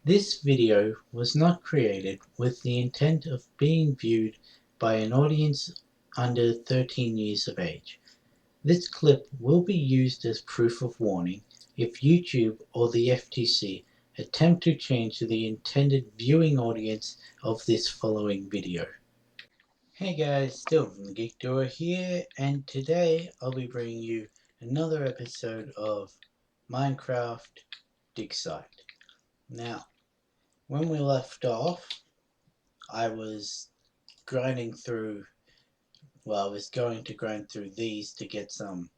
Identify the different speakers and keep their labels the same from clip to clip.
Speaker 1: This video was not created with the intent of being viewed by an audience under 13 years of age. This clip will be used as proof of warning if YouTube or the FTC attempt to change the intended viewing audience of this following video. Hey guys, still from the Geek Duo here, and today I'll be bringing you another episode of Minecraft Dig Site. Now, when we left off, I was going to grind through these to get some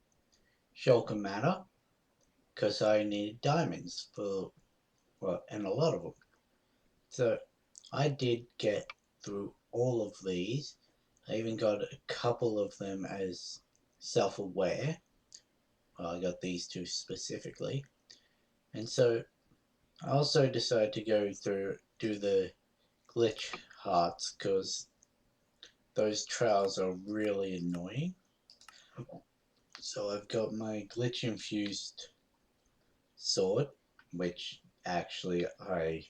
Speaker 1: shulker matter, because I needed diamonds and a lot of them. So I did get through all of these. I even got a couple of them as self-aware. Well, I got these two specifically. And so I also decided to do the glitch hearts, because those trails are really annoying. So I've got my glitch infused sword, which actually I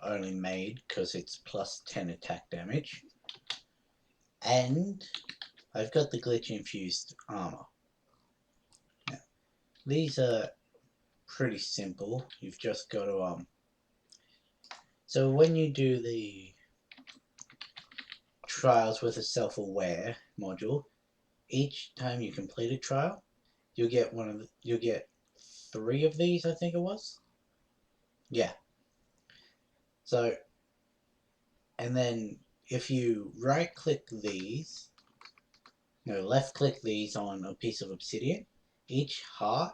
Speaker 1: only made because it's plus 10 attack damage. And I've got the glitch infused armor. Now, these are pretty simple. You've just got to so when you do the trials with a self-aware module, each time you complete a trial, you'll get 3 of these, I think it was. Yeah. So, and then if you left click these on a piece of obsidian, each heart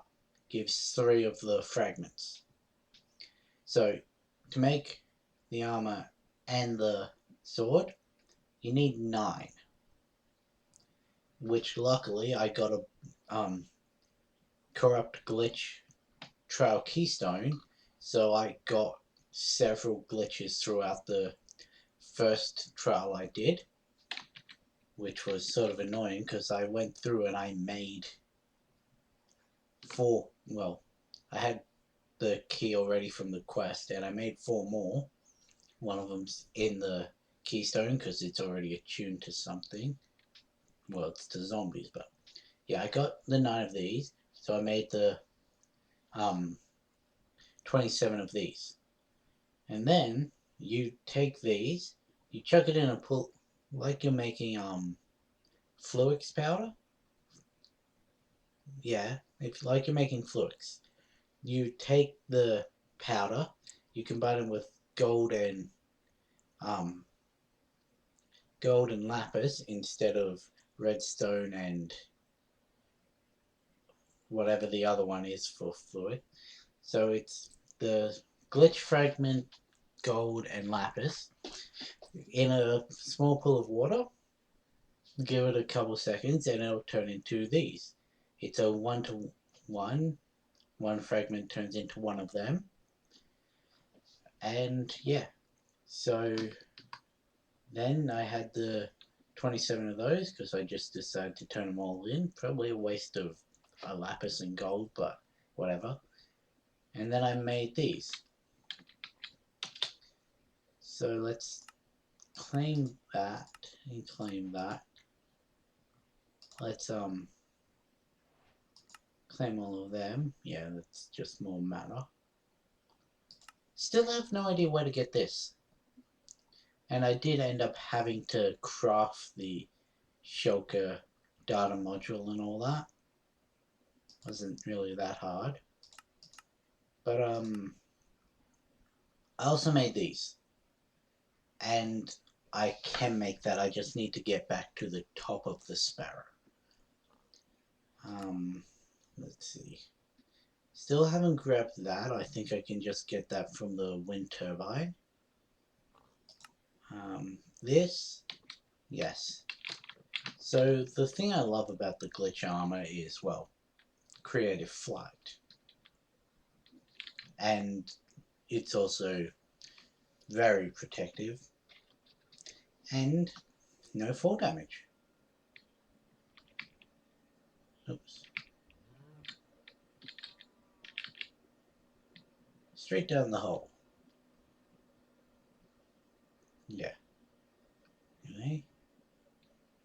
Speaker 1: gives 3 of the fragments. So to make the armor and the sword, you need 9, which luckily I got a corrupt glitch trial keystone, so I got several glitches throughout the first trial I did, which was sort of annoying because I went through and I made 4, I had the key already from the quest, and I made 4 more. One of them's in the keystone because it's already attuned to something. Well, it's to zombies, but yeah, I got the 9 of these, so I made the 27 of these. And then you take these, you chuck it in a pool like you're making Fluix powder. Yeah, it's like you're making Fluix. You take the powder, you combine it with gold and lapis instead of redstone and whatever the other one is for fluid. So it's the glitch fragment, gold and lapis in a small pool of water. Give it a couple seconds and it'll turn into these. It's a 1-to-1. One fragment turns into one of them. And yeah, so then I had the 27 of those because I just decided to turn them all in. Probably a waste of a lapis and gold, but whatever. And then I made these. So let's claim that and claim that. Let's claim all of them. Yeah, that's just more matter. Still have no idea where to get this. And I did end up having to craft the shulker data module and all that. Wasn't really that hard. But I also made these. And I can make that, I just need to get back to the top of the sparrow. Let's see. Still haven't grabbed that. I think I can just get that from the wind turbine. This, yes. So the thing I love about the glitch armor is, well, creative flight. And it's also very protective. And no fall damage. Oops. Straight down the hole. Yeah. Anyway,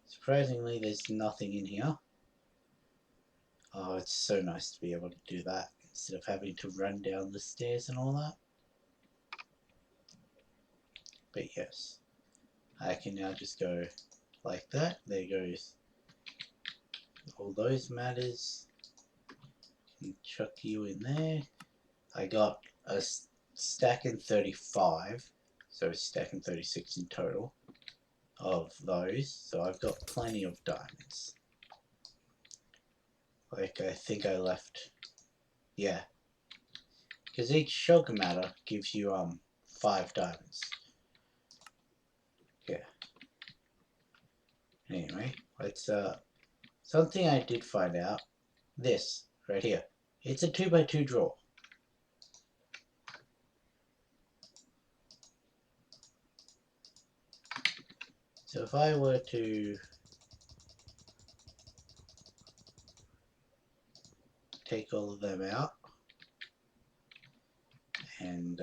Speaker 1: surprisingly, there's nothing in here. Oh, it's so nice to be able to do that instead of having to run down the stairs and all that. But yes, I can now just go like that. There goes all those matters. And chuck you in there. I got a stack in 35, so a stack in 36 in total of those. So I've got plenty of diamonds. Like, I think I left, yeah, because each shulker matter gives you 5 diamonds. Yeah. Anyway, let's something I did find out. This right here. It's a 2x2 draw. So if I were to take all of them out and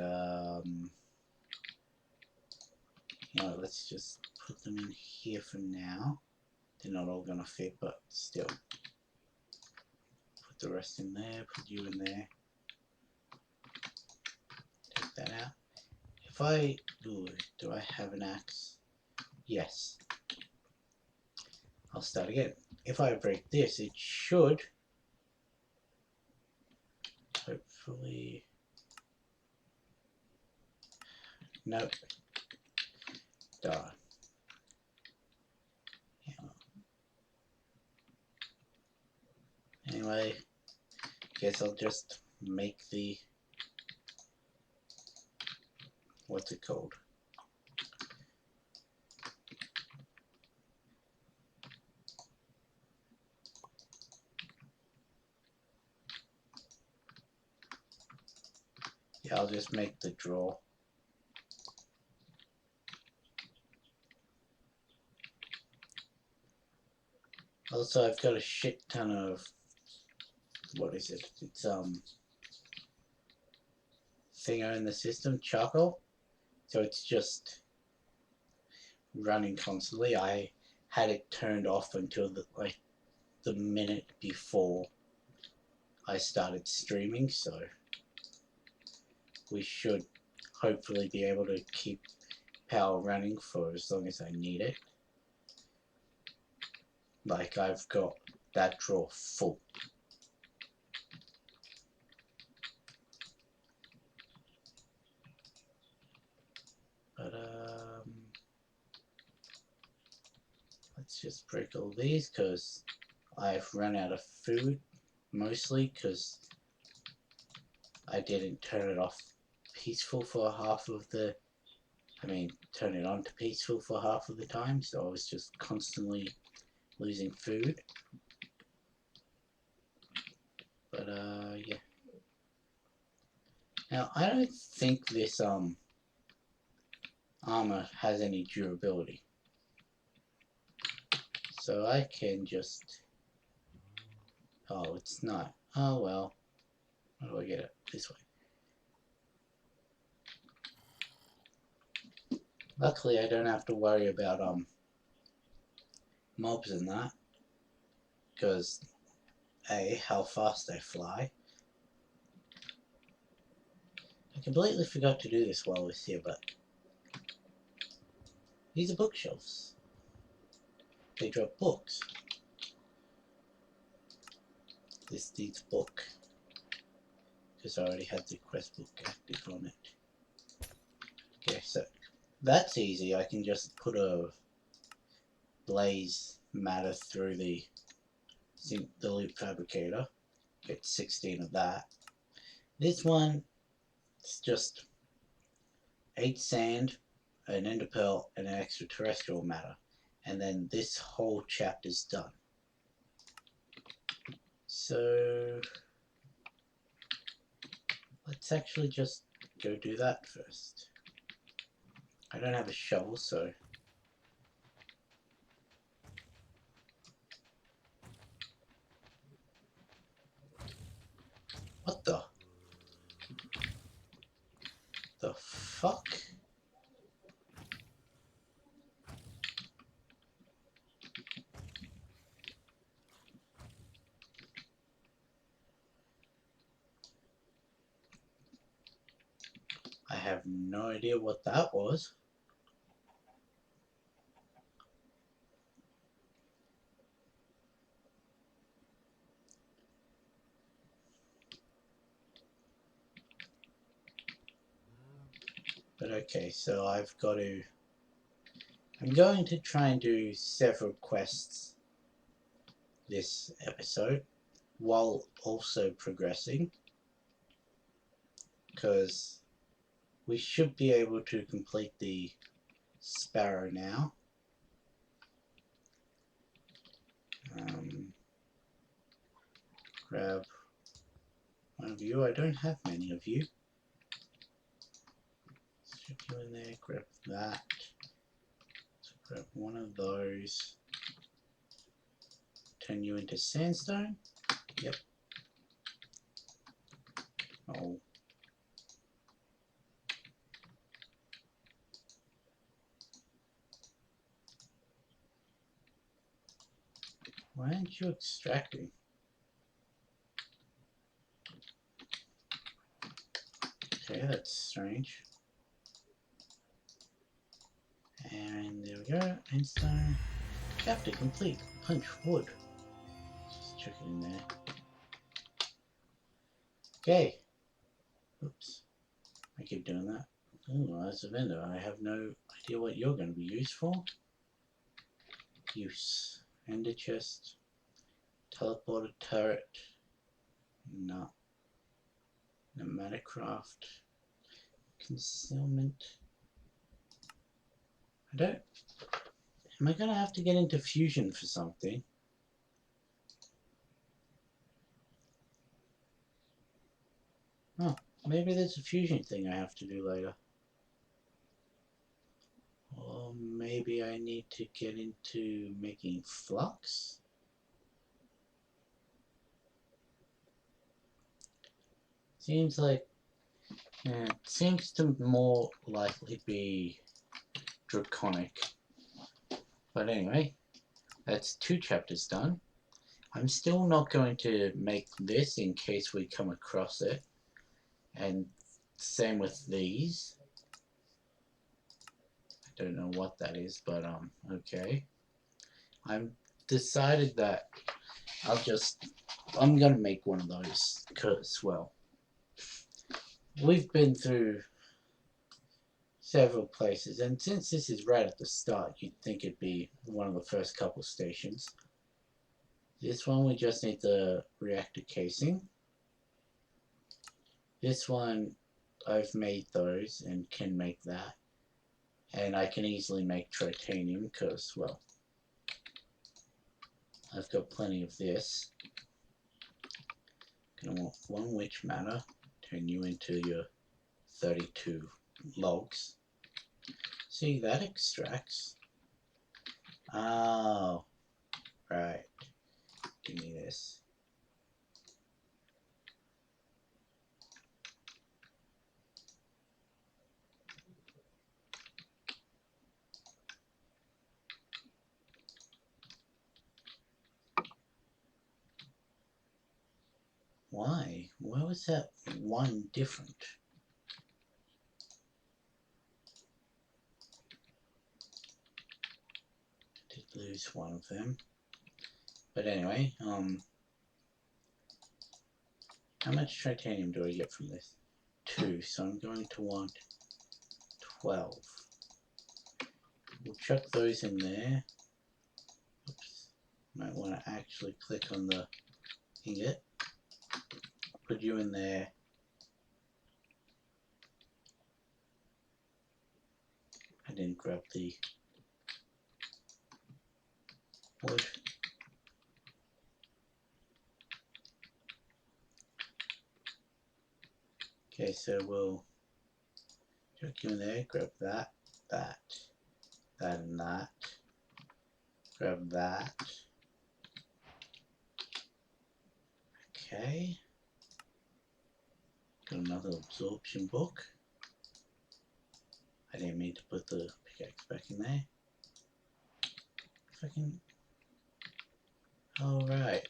Speaker 1: you know, let's just put them in here for now. They're not all gonna fit, but still. Put the rest in there, put you in there. Take that out. If I do I have an axe? Yes. I'll start again. If I break this, it should hopefully. Nope. Darn. Yeah. Anyway, guess I'll just make the, what's it called? Yeah, I'll just make the draw. Also, I've got a shit ton of, what is it? It's thinger in the system, charcoal. So it's just running constantly. I had it turned off until the minute before I started streaming, so we should hopefully be able to keep power running for as long as I need it. Like, I've got that drawer full. But let's just break all these because I've run out of food, mostly because I didn't turn it off peaceful for half of the, turn it on to peaceful for half of the time, so I was just constantly losing food. But yeah. Now, I don't think this armor has any durability. So I can just, oh, it's not. Oh well. How do I get it? This way. Luckily, I don't have to worry about mobs and that, because A, how fast they fly. I completely forgot to do this while I was here, but these are bookshelves. They drop books. This needs book, because I already had the quest book active on it. Okay, so that's easy. I can just put a blaze matter through the loop fabricator. Get 16 of that. This one, it's just 8 sand, an ender pearl, and an extraterrestrial matter. And then this whole chapter's done. So let's actually just go do that first. I don't have a shovel, so what the fuck? have no idea what that was. But okay, so I'm going to try and do several quests this episode while also progressing, because we should be able to complete the sparrow now. Grab one of you. I don't have many of you. Stick you in there. Grab that. So grab one of those. Turn you into sandstone. Yep. Oh. Why aren't you extracting? Okay, that's strange. And there we go. Endstone. Chapter complete. Punch wood. Just chuck it in there. Okay. Oops. I keep doing that. Oh, as a vendor, I have no idea what you're going to be used for. Use. Ender chest. Teleporter turret. No. Pneumatic craft. Concealment. I don't... Am I going to have to get into fusion for something? Oh, maybe there's a fusion thing I have to do later. Or maybe I need to get into making flux? Seems like... it seems to more likely be draconic. But anyway, that's 2 chapters done. I'm still not going to make this in case we come across it. And same with these. I don't know what that is, but okay. I've decided that I'm gonna make one of those as well. We've been through several places, and since this is right at the start, you'd think it'd be one of the first couple stations. This one we just need the reactor casing. This one I've made those and can make that. And I can easily make titanium because, well, I've got plenty of this. Gonna want 1 witch matter, turn you into your 32 logs. See, that extracts. Oh, right. Give me this. Why? Why was that one different? Did lose one of them. But anyway, how much titanium do I get from this? 2, so I'm going to want 12. We'll chuck those in there. Oops. Might want to actually click on the ingot. Put you in there. I didn't grab the wood. Okay, so we'll chuck you in there, grab that, that, and that. Grab that. Okay. Got another absorption book. I didn't mean to put the pickaxe back in there. If I can... Oh, right.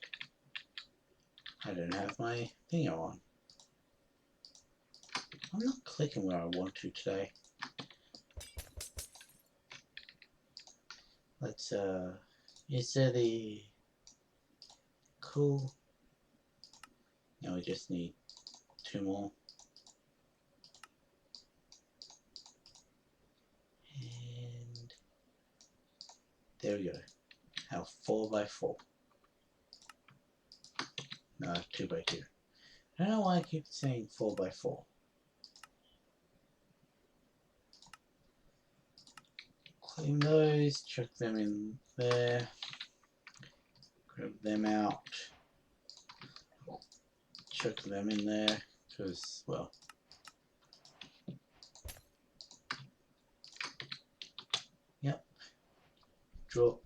Speaker 1: I don't have my thing on. I'm not clicking where I want to today. Let's, is there the cool? No, we just need 2 more. And there we go. Our 4x4. No, 2x2. I don't know why I keep saying 4x4. Clean those, chuck them in there, grab them out, chuck them in there, because, well, yep, draw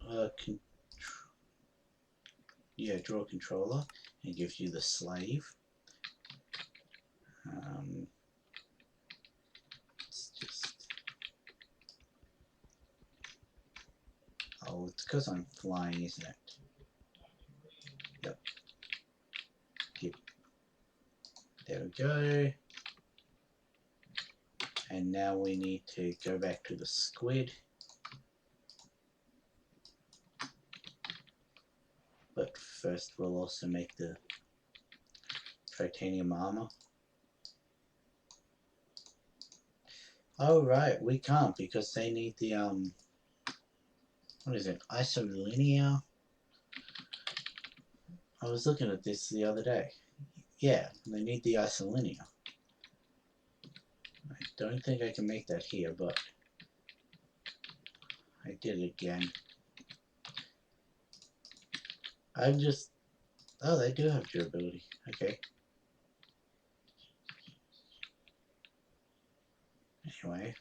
Speaker 1: draw controller, and gives you the slave. It's just, oh, it's because I'm flying, isn't it? Yep. There we go. And now we need to go back to the squid. But first we'll also make the titanium armor. Oh right, we can't because they need the what is it? Isolinear? I was looking at this the other day. Yeah, they need the isolinear. I don't think I can make that here, but I did it again. I'm just... Oh, they do have durability. Okay. Anyway.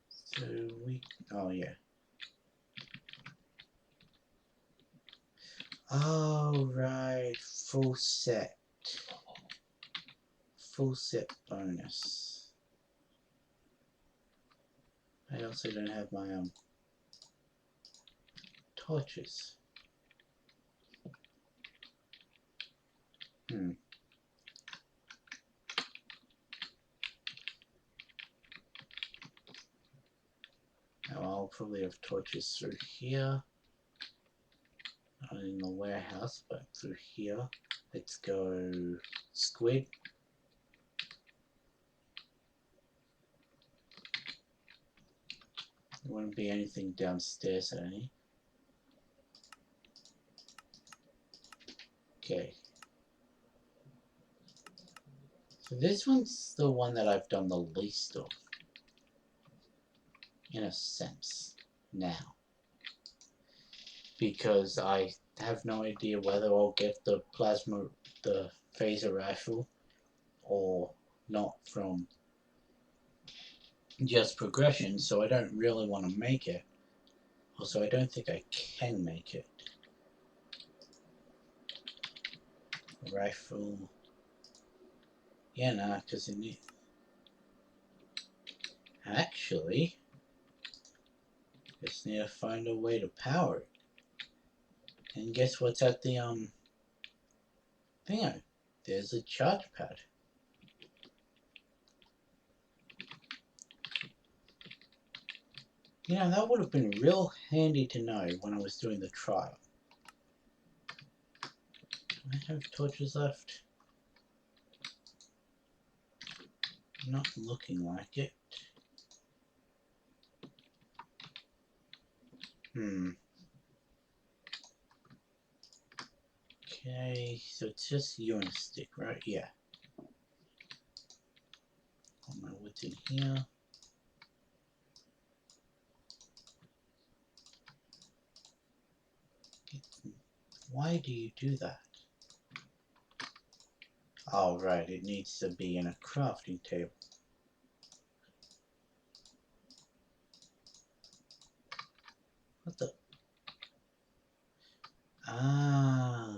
Speaker 1: So we... Oh, yeah. Oh, right. Full set. Full set bonus. I also don't have my torches. Oh, I'll probably have torches through here. Not in the warehouse, but through here. Let's go squid. There wouldn't be anything downstairs, any. Okay. So this one's the one that I've done the least of. In a sense. Now. Because I have no idea whether I'll get the phaser rifle or not from just progression, so I don't really want to make it. Also, I don't think I can make it. Rifle. Yeah, nah, because it need... Actually, just need to find a way to power it. And guess what's at the thing? There's a charge pad. You know, that would have been real handy to know when I was doing the trial. Do I have torches left? Not looking like it. Okay, so it's just you and a stick, right? Yeah. Put my woods in here. Why do you do that? Oh, right, it needs to be in a crafting table. What the? Ah.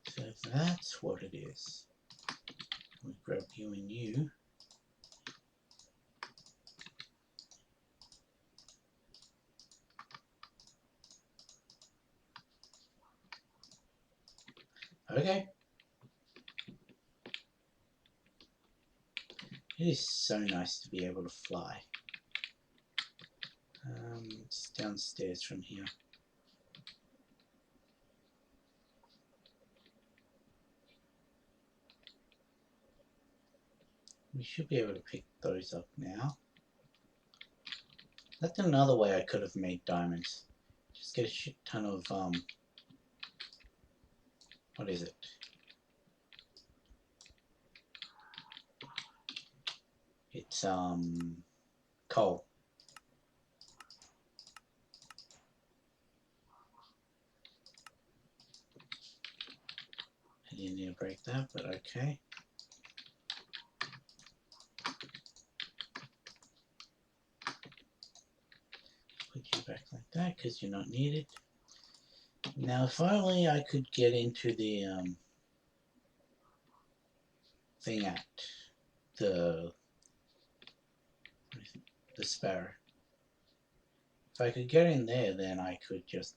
Speaker 1: So that's what it is. We'll grab you and you. Okay. It is so nice to be able to fly. It's downstairs from here. We should be able to pick those up now. That's another way I could have made diamonds. Just get a shit ton of, what is it? It's, coal. I didn't need to break that, but okay. Put you back like that, because you're not needed. Now, if only I could get into the, thing at the sparrow. If I could get in there, then I could just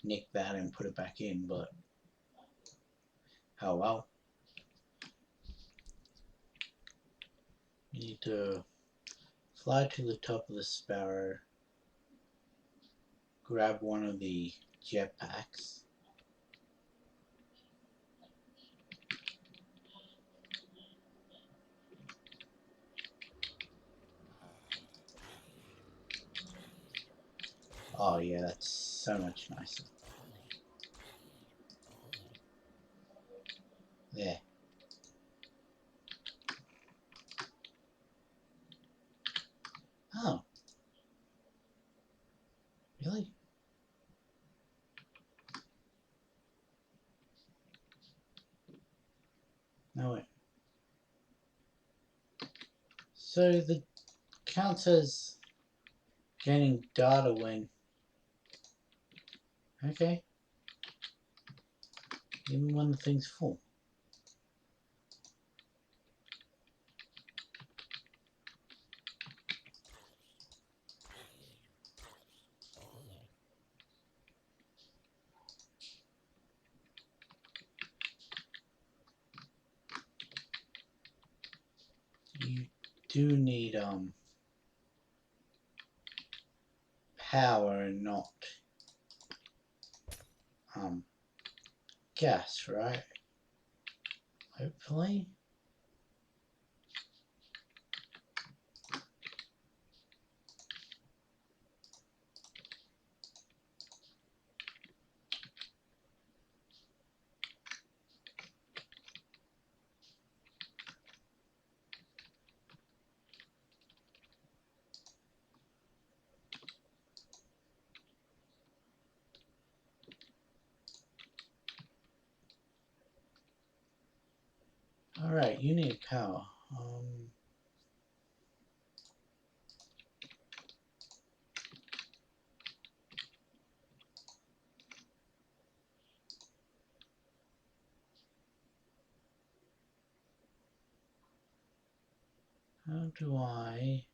Speaker 1: nick that and put it back in, but oh well. You need to fly to the top of the sparrow, grab one of the jetpacks. Oh yeah, that's so much nicer. There. Oh. Really? No way. So the counts as gaining data when... Okay. Even when the thing's full. You do need power and not gas, right? Hopefully. Alright, you need power. How do I...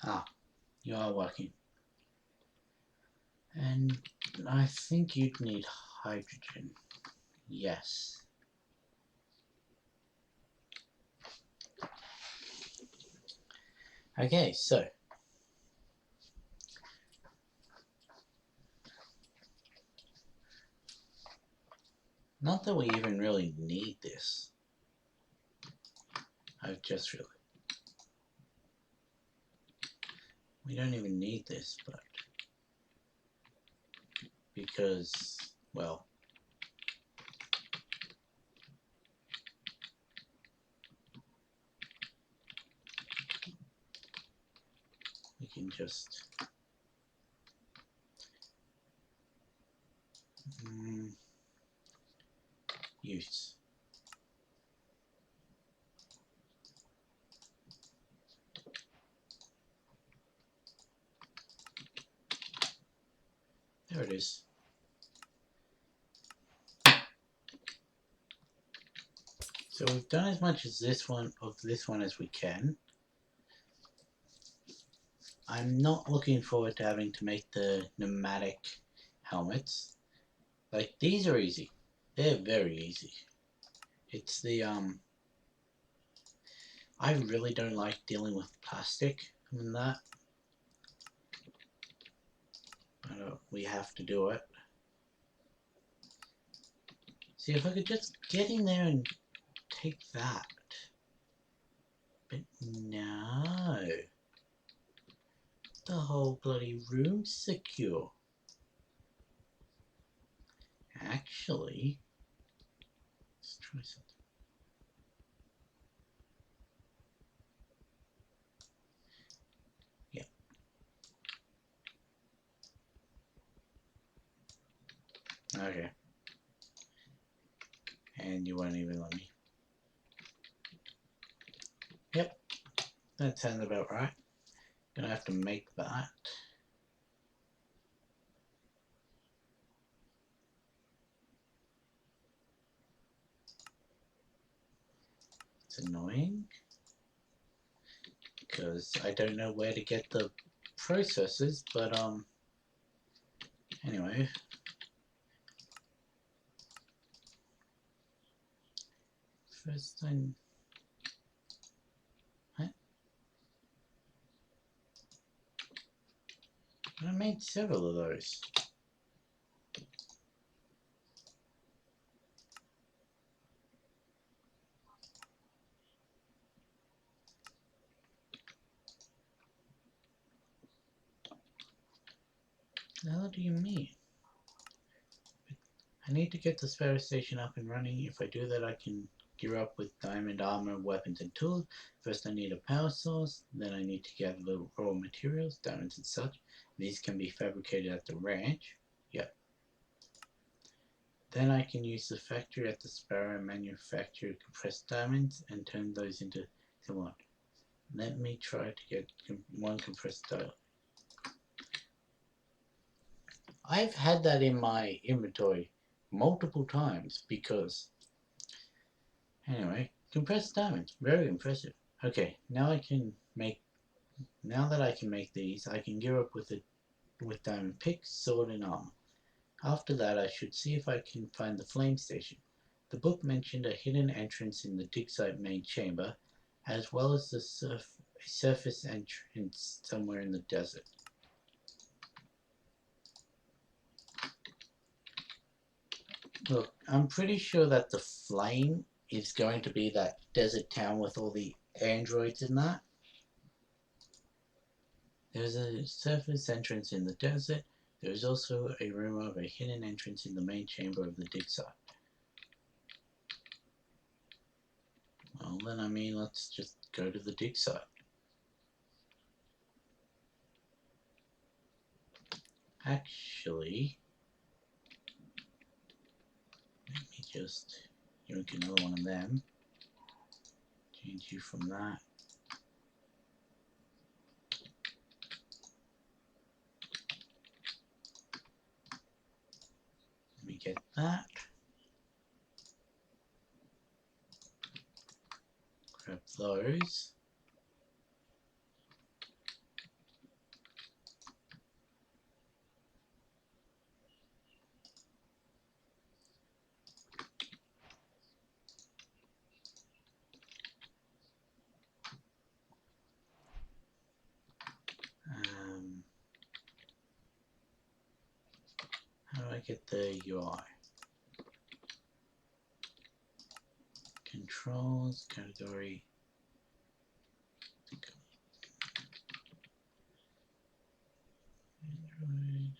Speaker 1: Ah, you are working. And I think you'd need hydrogen. Yes. Okay, so not that we even really need this. I've just realized we don't even need this, but because, well, we can just use. There it is. So we've done as much as this one as we can. I'm not looking forward to having to make the pneumatic helmets. Like, these are easy. They're very easy. It's the, I really don't like dealing with plastic and that. But we have to do it. See, if I could just get in there and take that. But no. The whole bloody room's secure. Actually, let's try something. Yeah. Okay. And you won't even let me. Yep. That sounds about right. Gonna have to make that. It's annoying. Because I don't know where to get the processors, but anyway. First thing. What? I made several of those. What do you mean? I need to get the spare station up and running. If I do that, I can gear up with diamond armor, weapons, and tools. First, I need a power source. Then I need to get the raw materials, diamonds and such. These can be fabricated at the ranch. Yep. Then I can use the factory at the Sparrow and manufacture compressed diamonds and turn those into what? Let me try to get one compressed diamond. I've had that in my inventory multiple times because, anyway, compressed diamonds, very impressive. Okay, now that I can make these, I can gear up with diamond pick, sword, and armor. After that, I should see if I can find the flame station. The book mentioned a hidden entrance in the dig site main chamber, as well as a surface entrance somewhere in the desert. Look, I'm pretty sure that the flame is going to be that desert town with all the androids in that. There's a surface entrance in the desert. There is also a rumor of a hidden entrance in the main chamber of the dig site. Well, then, I mean, let's just go to the dig site. Actually, let me just yank another one of them. Change you from that. Let me get that. Grab those. How do I get the UI? Controls, category. Android.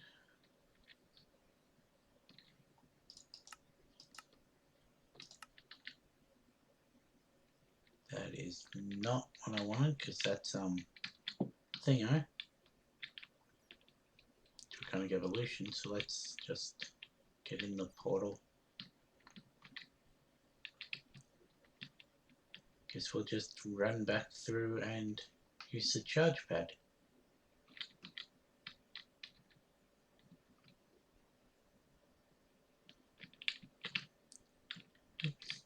Speaker 1: That is not what I wanted because that's thingo. Mechanic evolution, so let's just get in the portal. Guess we'll just run back through and use the charge pad. Oops.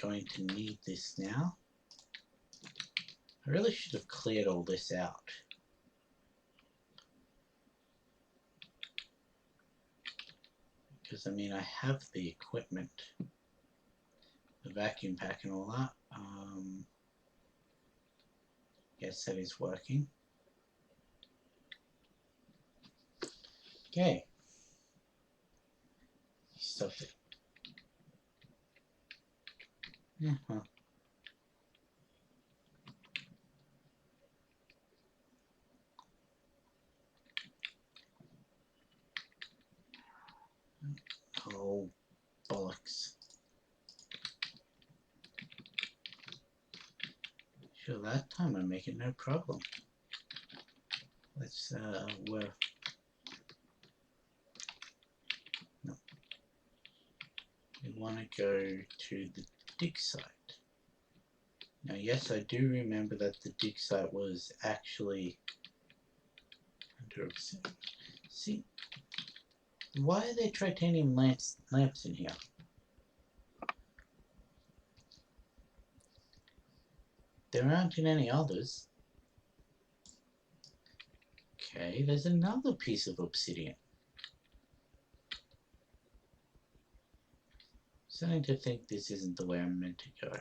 Speaker 1: going to need this now. I really should have cleared all this out. Because, I mean, I have the equipment. The vacuum pack and all that. Yes, that is working. Okay. Stop it. Uh-huh. Oh, bollocks. Sure, that time I make it no problem. Let's, where... No. We want to go to the dig site. Now, yes, I do remember that the dig site was actually 100%. See, why are there titanium lamps in here? There aren't in any others. Okay, there's another piece of obsidian. Starting to think this isn't the way I'm meant to go.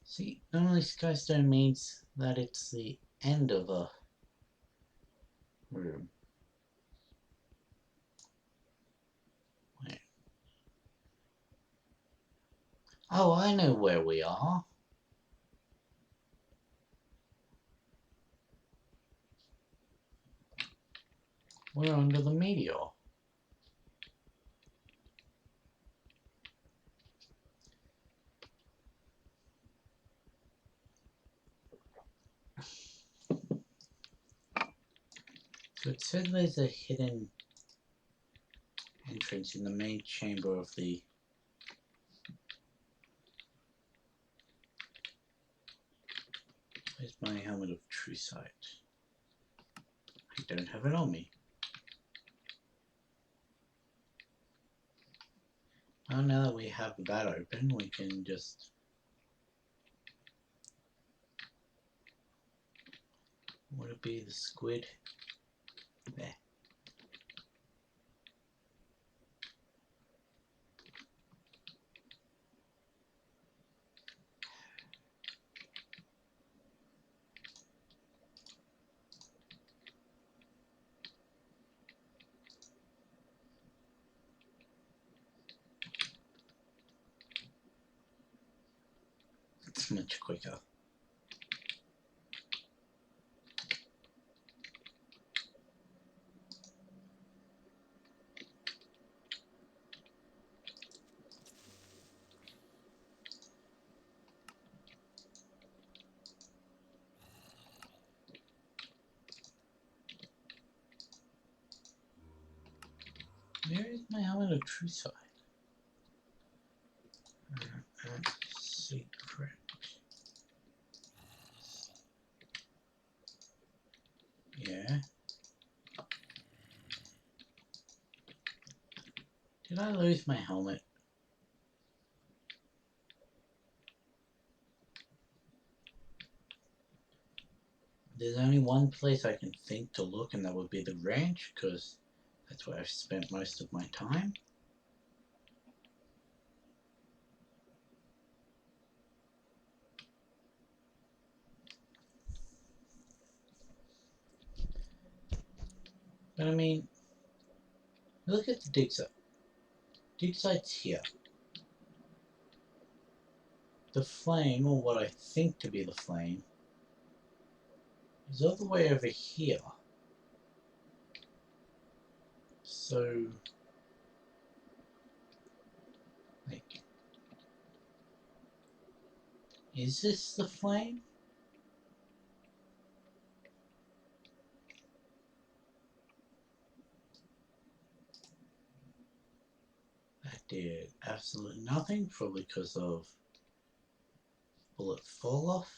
Speaker 1: See, normally skystone means that it's the end of a room. Wait. Oh, I know where we are. We're under the meteor. So it said there's a hidden entrance in the main chamber of the... Where's my helmet of true sight? I don't have it on me. Oh, now that we have that open, we can just... Would it be the squid? There. It's much quicker. Where is my helmet of true sight? Secret. Yeah. Did I lose my helmet? There's only one place I can think to look, and that would be the ranch, because that's where I've spent most of my time. But I mean, look at the dig site. Dig site's here. The flame, or what I think to be the flame, is all the way over here. So, like, is this the flame? That did absolutely nothing, probably because of bullet fall off.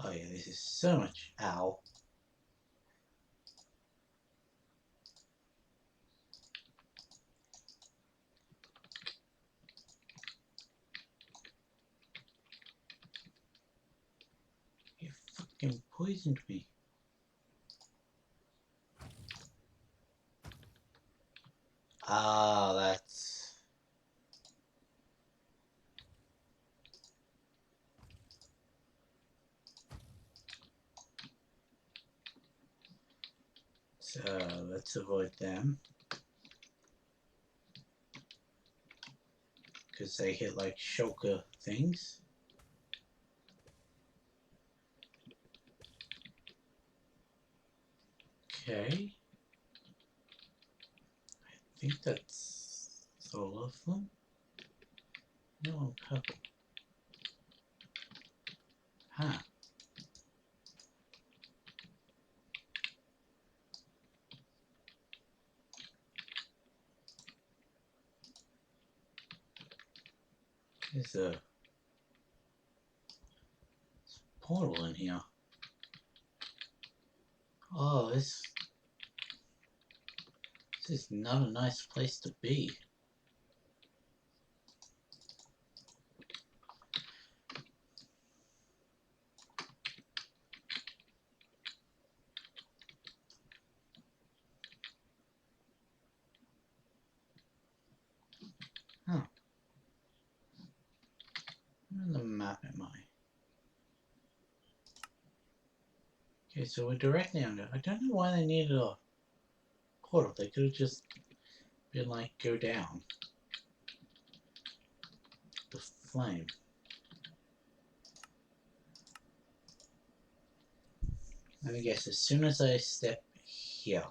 Speaker 1: Oh yeah, this is so much. Ow. You fucking poisoned me. Ah, that's... So, let's avoid them. Because they hit like shulker things. Okay. I think that's all of them. No, purple. Huh. There's a portal in here. Oh, this is not a nice place to be. Huh. Where on the map am I? Okay, so we're directly under. I don't know why they needed a portal. They could have just been like, go down the flame. Let me guess, as soon as I step here.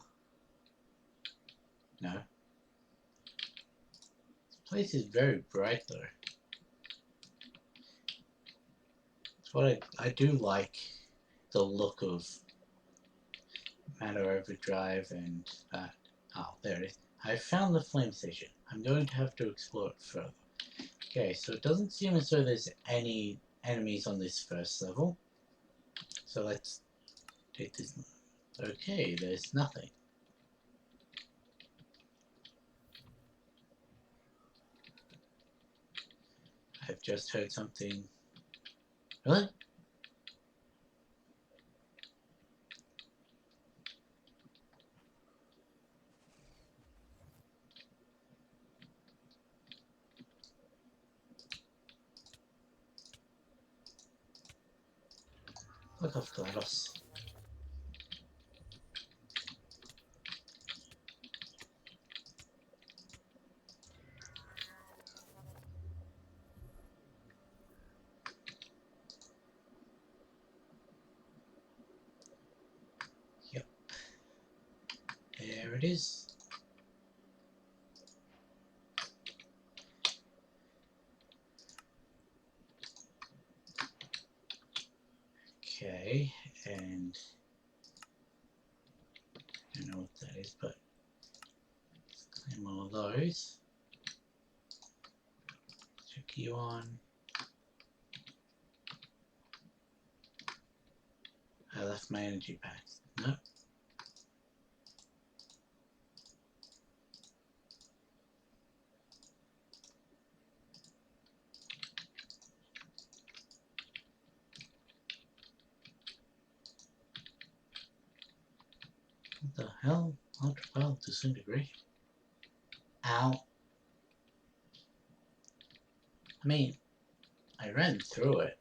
Speaker 1: No. This place is very bright though. It's what I do like the look of Matter Overdrive and that. Oh, there it is. I found the flame station. I'm going to have to explore it further. Okay, so it doesn't seem as though there's any enemies on this first level. So let's take this. Okay, there's nothing. I've just heard something. Really? Look off, GLaDOS. Yep. There it is. Okay, and I don't know what that is, but let's claim all of those. Check you on. I left my energy packs. Nope. What the hell? Ultraviolet disintegration. Ow. I mean, I ran through it.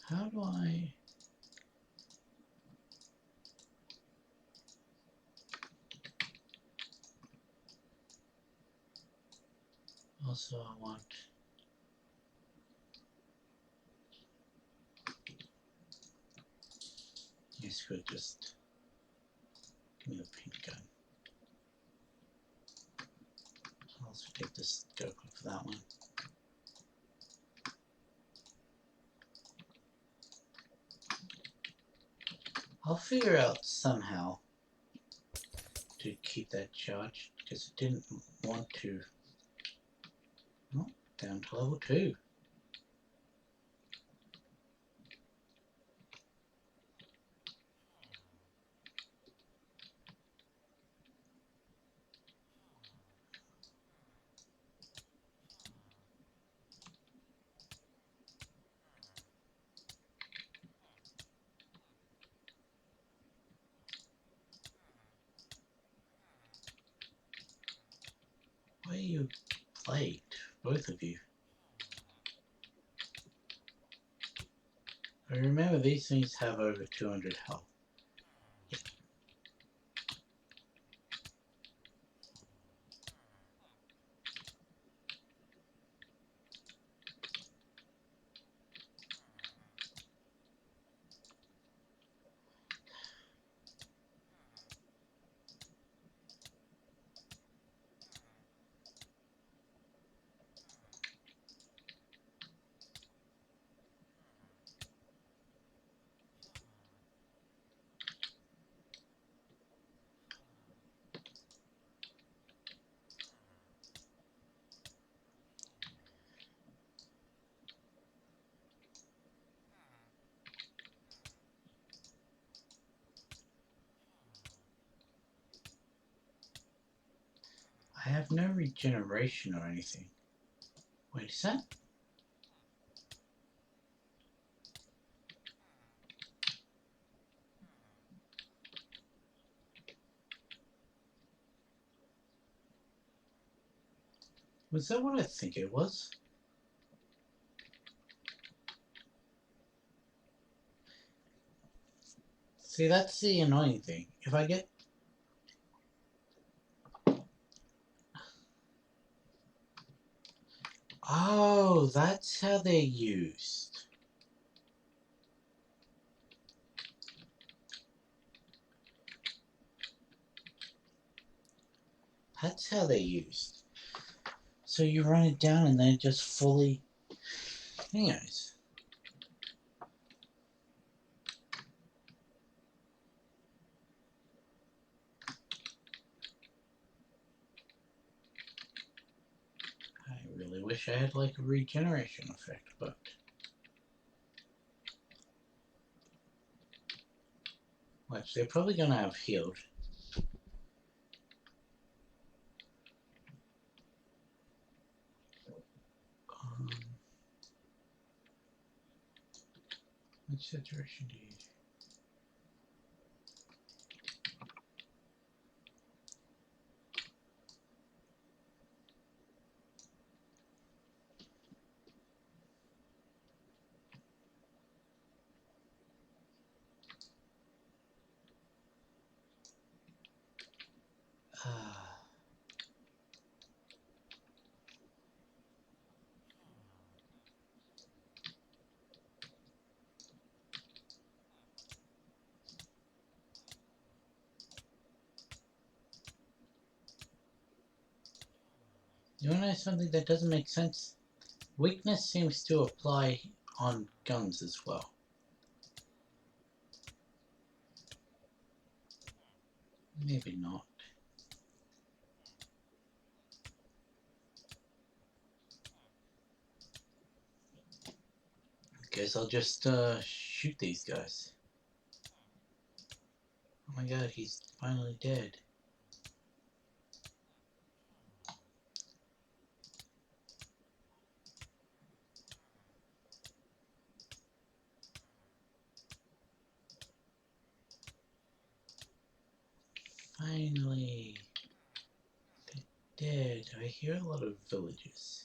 Speaker 1: How do I... Also, I want... Yes, could just... Give me the pink gun. I'll also take this scope for that one. I'll figure out somehow to keep that charged, because I didn't want to. Oh, down to level 2. Why are you plagued, both of you? I remember these things have over 200 health. Yep. I have no regeneration or anything. Wait, is that? Was that what I think it was? See, that's the annoying thing. If I get... Oh, that's how they're used. That's how they're used. So you run it down and then it just fully... Anyways. I really wish I had like a regeneration effect, but... Watch, they're probably gonna have healed. Which situation do you... You wanna know something that doesn't make sense? Weakness seems to apply on guns as well. Maybe not. Guess I'll just shoot these guys. Oh my god, he's finally dead. Finally. They're dead. I hear a lot of villages.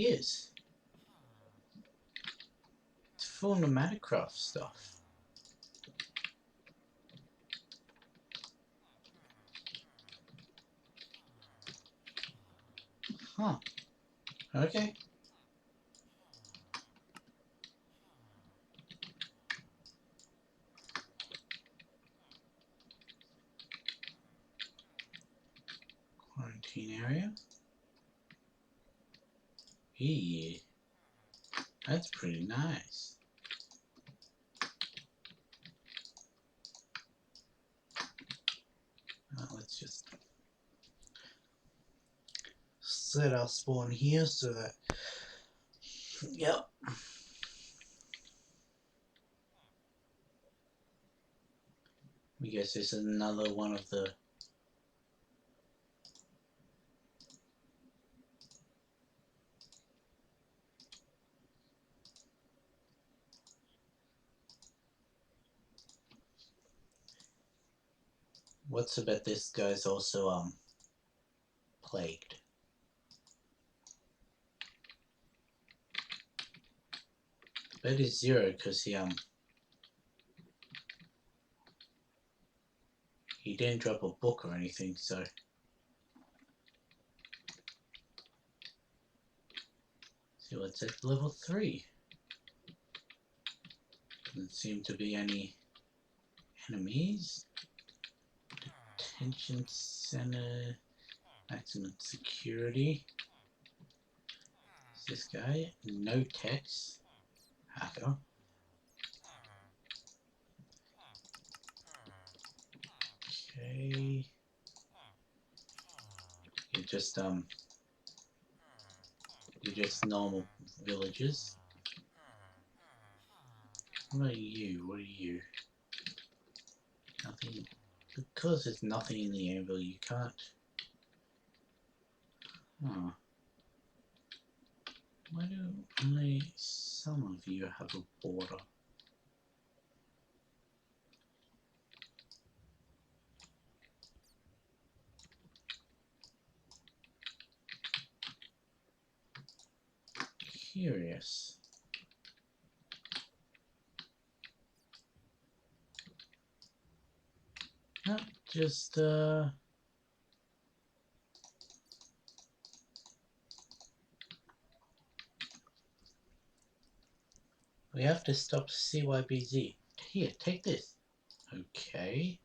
Speaker 1: is. It's full pneumatic craft stuff. Huh. Okay. Quarantine area. Yeah. That's pretty nice. Let's just set our spawn here so that... Yep. I guess this is another one of the... What's about this guy's also plagued? Bet is 0 because he didn't drop a book or anything, so... See what's at level 3. Doesn't seem to be any enemies. Detention center, maximum security. Is this guy? No text. Hacker. Okay. You're just normal villagers. What are you? What are you? Nothing. Because there's nothing in the anvil, you can't. Huh. Why do only some of you have a border? Curious. Not just we have to stop CYBZ. Here, take this. Okay.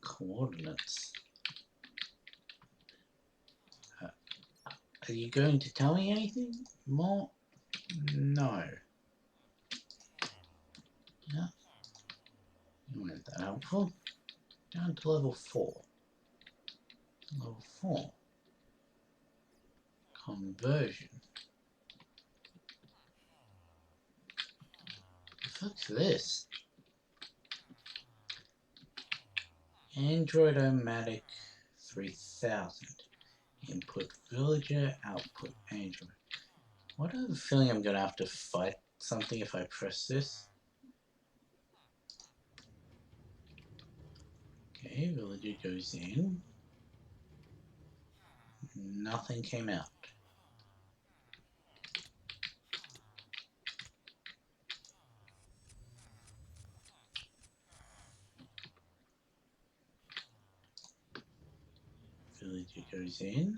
Speaker 1: Coordinates. Are you going to tell me anything more? No. Yeah. You weren't that helpful. Down to level 4. Level 4. Conversion. What's this? Android-O-Matic 3000. Input villager, output Android. What I have a feeling I'm gonna have to fight something if I press this. Okay, villager goes in. Nothing came out. Villager goes in.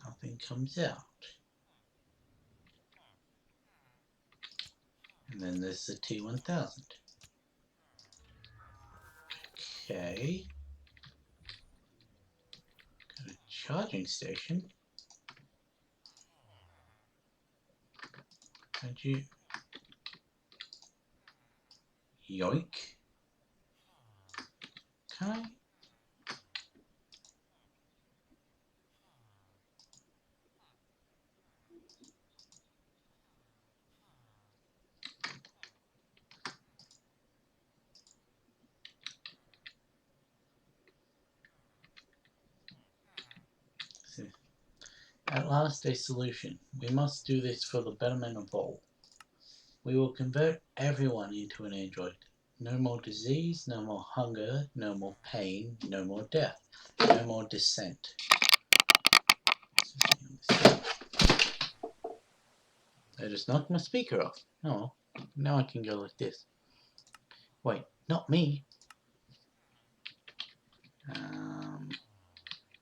Speaker 1: Nothing comes out. And then there's the T1000. Okay. Got a charging station. Don't you... Yoink. Can I? At last a solution. We must do this for the betterment of all. We will convert everyone into an android. No more disease, no more hunger, no more pain, no more death, no more descent. I just knocked my speaker off. Oh, now I can go like this. Wait, not me.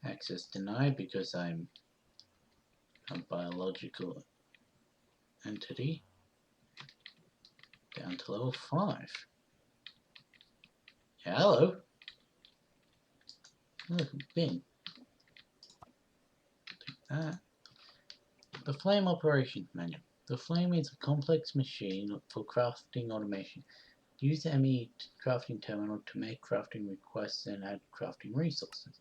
Speaker 1: Access denied because I'm a biological entity. Down to level 5. Hello. Look, Bing. Take that. The Flame Operations Manual. The Flame is a complex machine for crafting automation. Use the ME crafting terminal to make crafting requests and add crafting resources.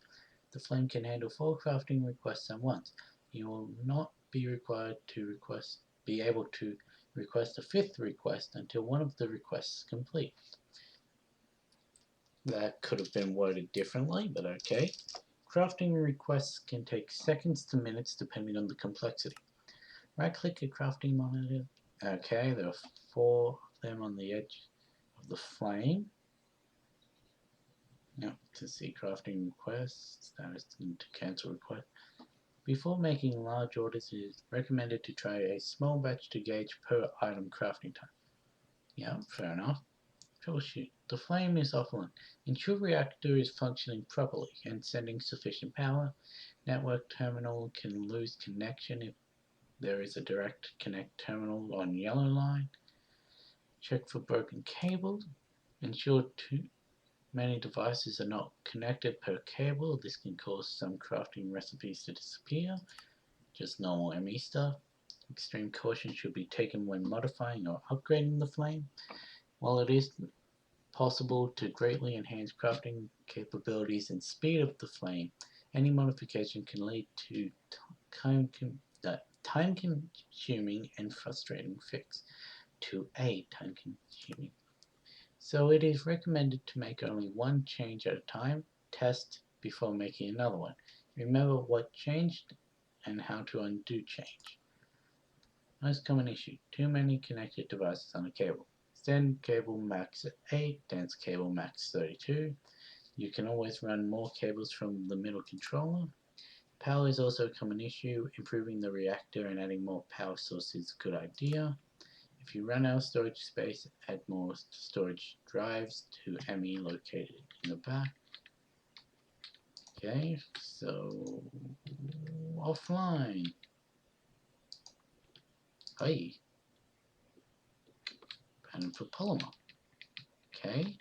Speaker 1: The Flame can handle 4 crafting requests at once. You will not be required to be able to request a 5th request until one of the requests is complete. That could have been worded differently, but okay. Crafting requests can take seconds to minutes depending on the complexity. Right-click a crafting monitor. Okay, there are 4 of them on the edge of the flame. Now, to see crafting requests, status to cancel request. Before making large orders, it is recommended to try a small batch to gauge per item crafting time. Yeah, fair enough. Troubleshoot. The flame is offline. Ensure reactor is functioning properly and sending sufficient power. Network terminal can lose connection if there is a direct connect terminal on yellow line. Check for broken cables. Ensure too many devices are not connected per cable. This can cause some crafting recipes to disappear. Just normal ME stuff. Extreme caution should be taken when modifying or upgrading the flame. While it is possible to greatly enhance crafting capabilities and speed of the flame, any modification can lead to time-consuming and frustrating fix. Time-consuming. So it is recommended to make only one change at a time, test before making another one. Remember what changed and how to undo change. Most common issue, too many connected devices on a cable. Extend cable max at 8, dense cable max 32. You can always run more cables from the middle controller. Power is also a common issue. Improving the reactor and adding more power sources is a good idea. If you run out of storage space, add more storage drives to ME located in the back. Okay, so offline. Hey, pattern for polymer. Okay.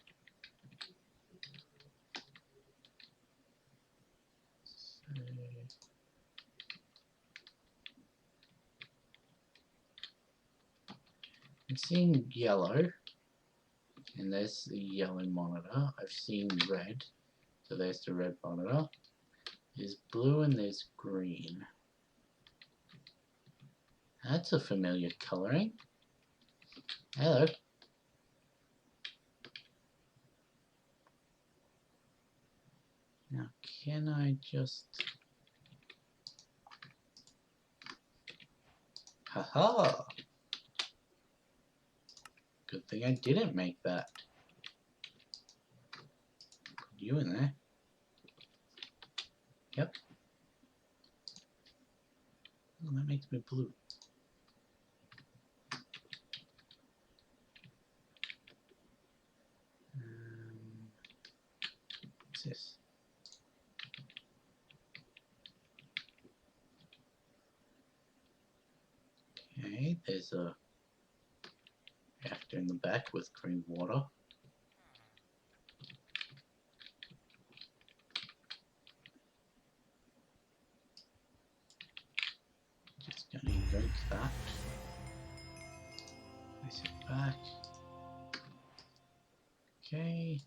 Speaker 1: I'm seeing yellow, and there's the yellow monitor. I've seen red, so there's the red monitor. There's blue and there's green. That's a familiar coloring. Hello. Now, can I just... Haha! Good thing I didn't make that. Put you in there. Yep. Oh, that makes me blue. What's this? Okay, there's a reactor in the back with green water. Just gonna invoke that. Place it back. Okay.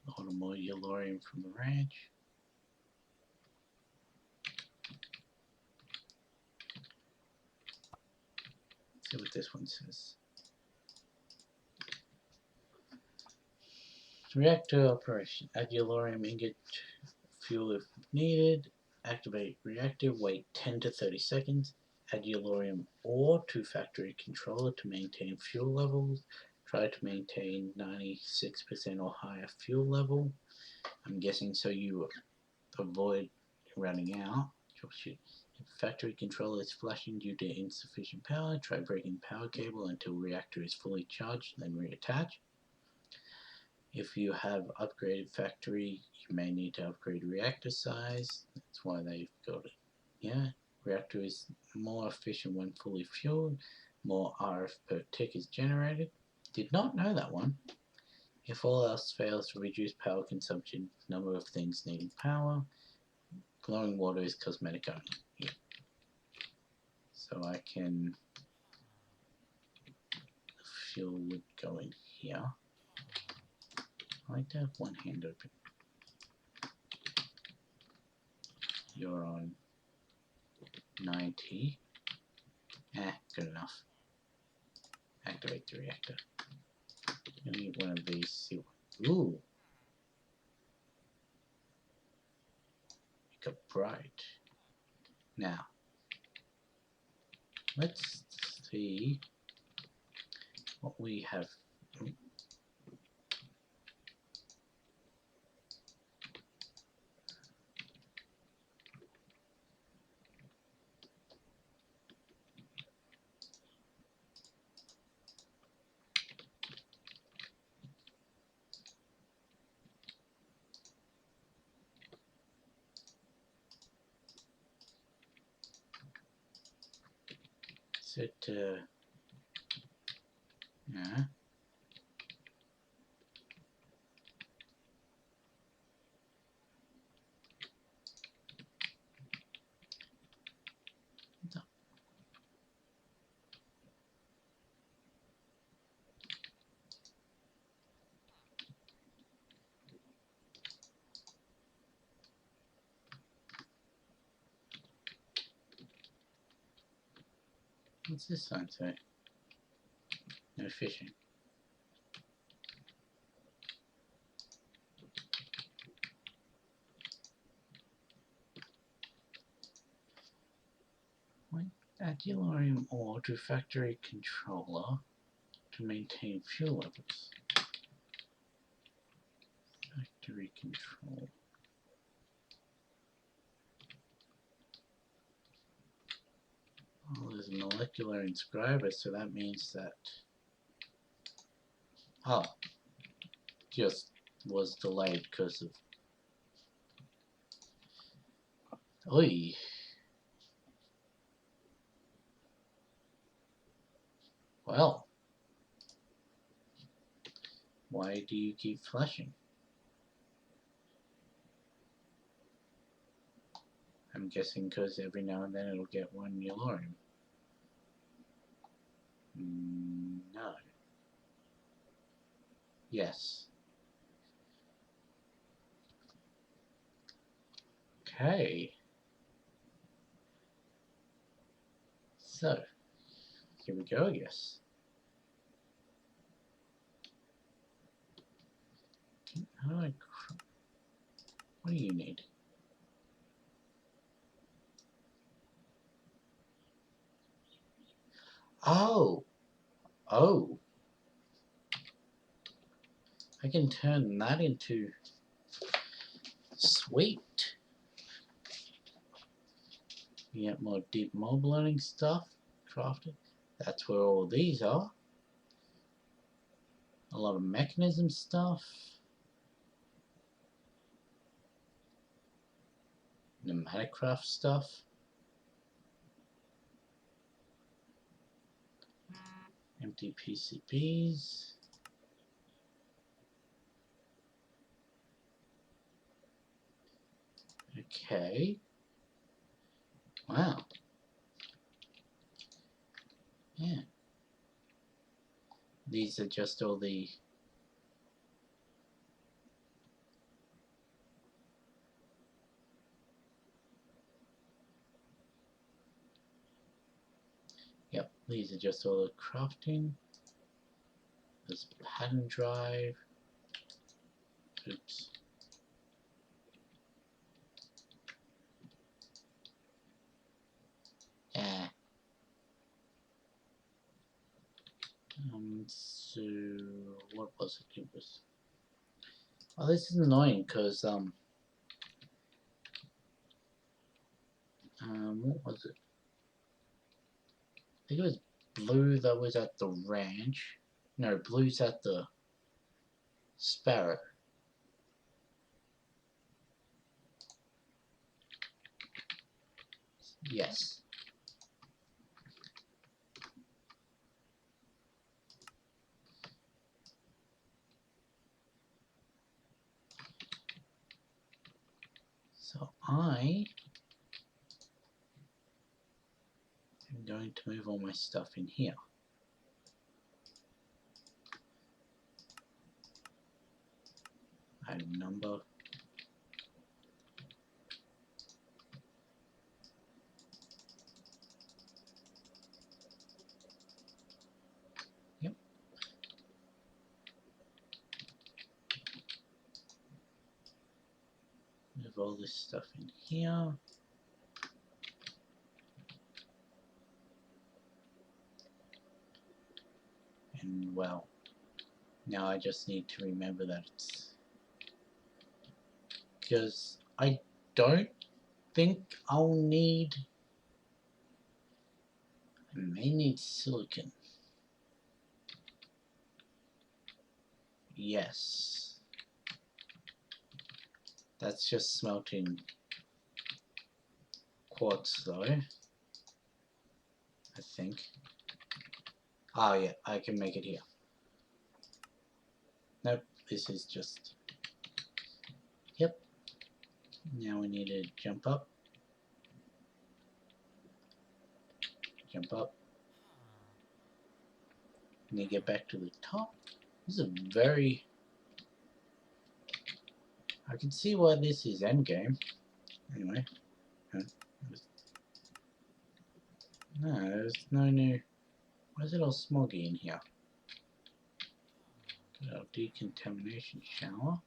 Speaker 1: A lot more yellorium from the ranch. Let's see what this one says. Reactor operation. Add yellorium ingot fuel if needed. Activate reactor. Wait 10 to 30 seconds. Add yellorium ore to factory controller to maintain fuel levels. Try to maintain 96% or higher fuel level. I'm guessing so you avoid running out. Troubleshoot. If factory controller is flashing due to insufficient power, try breaking power cable until reactor is fully charged, then reattach. If you have upgraded factory, you may need to upgrade reactor size. That's why they've got it. Yeah, reactor is more efficient when fully fueled. More RF per tick is generated. Did not know that one. If all else fails to reduce power consumption, number of things needing power. Glowing water is cosmetic only. Yeah. So I can, the fuel would go in here. I like to have one hand open. You're on 90. Good enough. Activate the reactor. You need one of these. See what, ooh. It got bright. Now, let's see what we have. Set, yeah. What's this sign say? No fishing. Add uranium ore to factory controller to maintain fuel levels. Factory control. Oh, there's a molecular inscriber, so that means that. Oh, just was delayed because of. Oi. Well, why do you keep flashing? I'm guessing because every now and then it'll get one uranium. No. Yes. Okay. So, here we go, I guess. How do I... What do you need? Oh! Oh! I can turn that into... Sweet! You get more deep mob learning stuff crafted. That's where all these are. A lot of mechanism stuff. Pneumatic craft stuff. Empty PCBs. Okay. Wow. Yeah. These are just all the... Yep, these are just all the crafting. There's a pattern drive. Oops. So what was it? It was. Oh, this is annoying because what was it? I think it was Blue that was at the ranch. No, Blue's at the Sparrow. Yes. So I am going to move all my stuff in here. Item number. Yep. Move all this stuff in here. And well, now I just need to remember that it's because I don't think I'll need. I may need silicon. Yes. That's just smelting quartz though. I think. Oh yeah, I can make it here. Nope, this is just. Yep. Now we need to jump up. Jump up. Need to get back to the top. This is a very. I can see why this is endgame. Anyway. No, there's no new. Why is it all smoggy in here? Got our decontamination shower.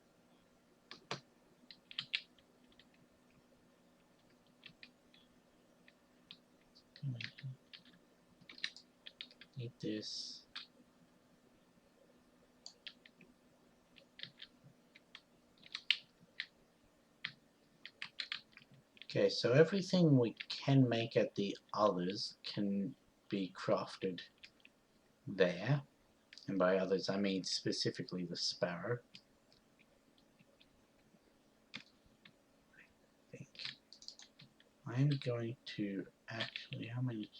Speaker 1: Need this. Okay, so everything we can make at the others can be crafted there. And by others, I mean specifically the Sparrow. I think. I'm going to actually, how many?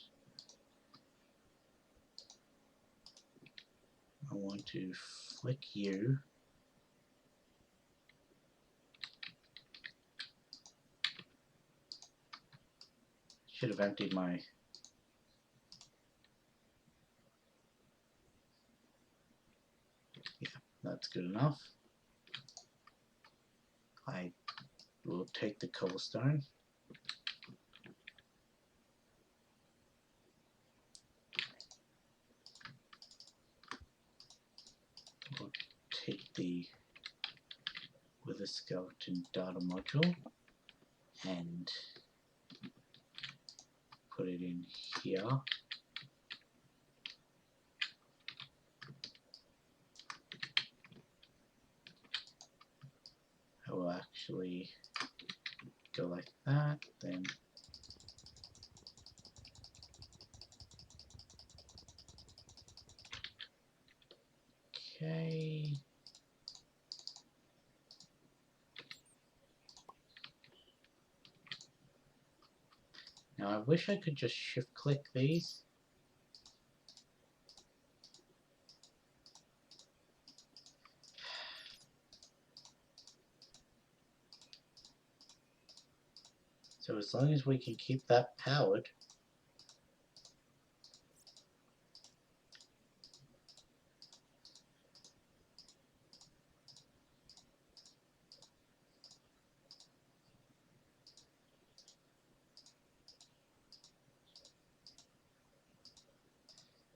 Speaker 1: I want to flick you. Should have emptied my. Yeah, that's good enough. I will take the cobblestone. We'll take the Wither Skeleton data module and put it in here. I will actually go like that, then okay. Now I wish I could just shift click these. So as long as we can keep that powered.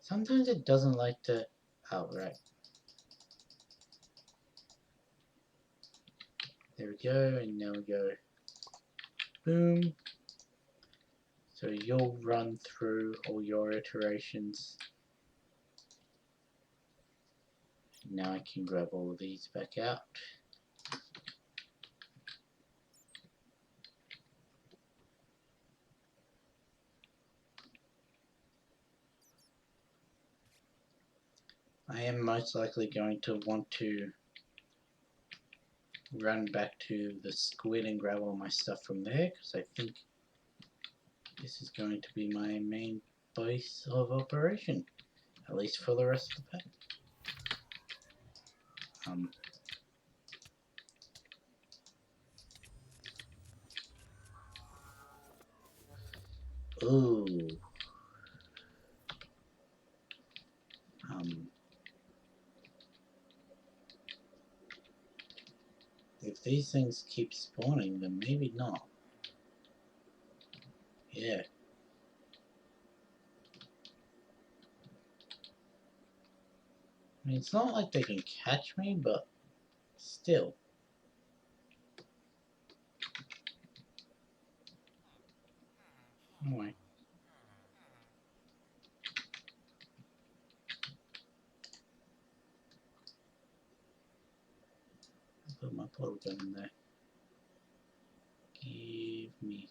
Speaker 1: Sometimes it doesn't like to. Oh, right. There we go, and now we go. Boom. So you'll run through all your iterations. Now I can grab all of these back out. I am most likely going to want to run back to the squid and grab all my stuff from there, because I think this is going to be my main base of operation, at least for the rest of the pack. Ooh. If these things keep spawning, then maybe not. Yeah. I mean, it's not like they can catch me, but still. Anyway. I'll put my portal gun in there. Give me.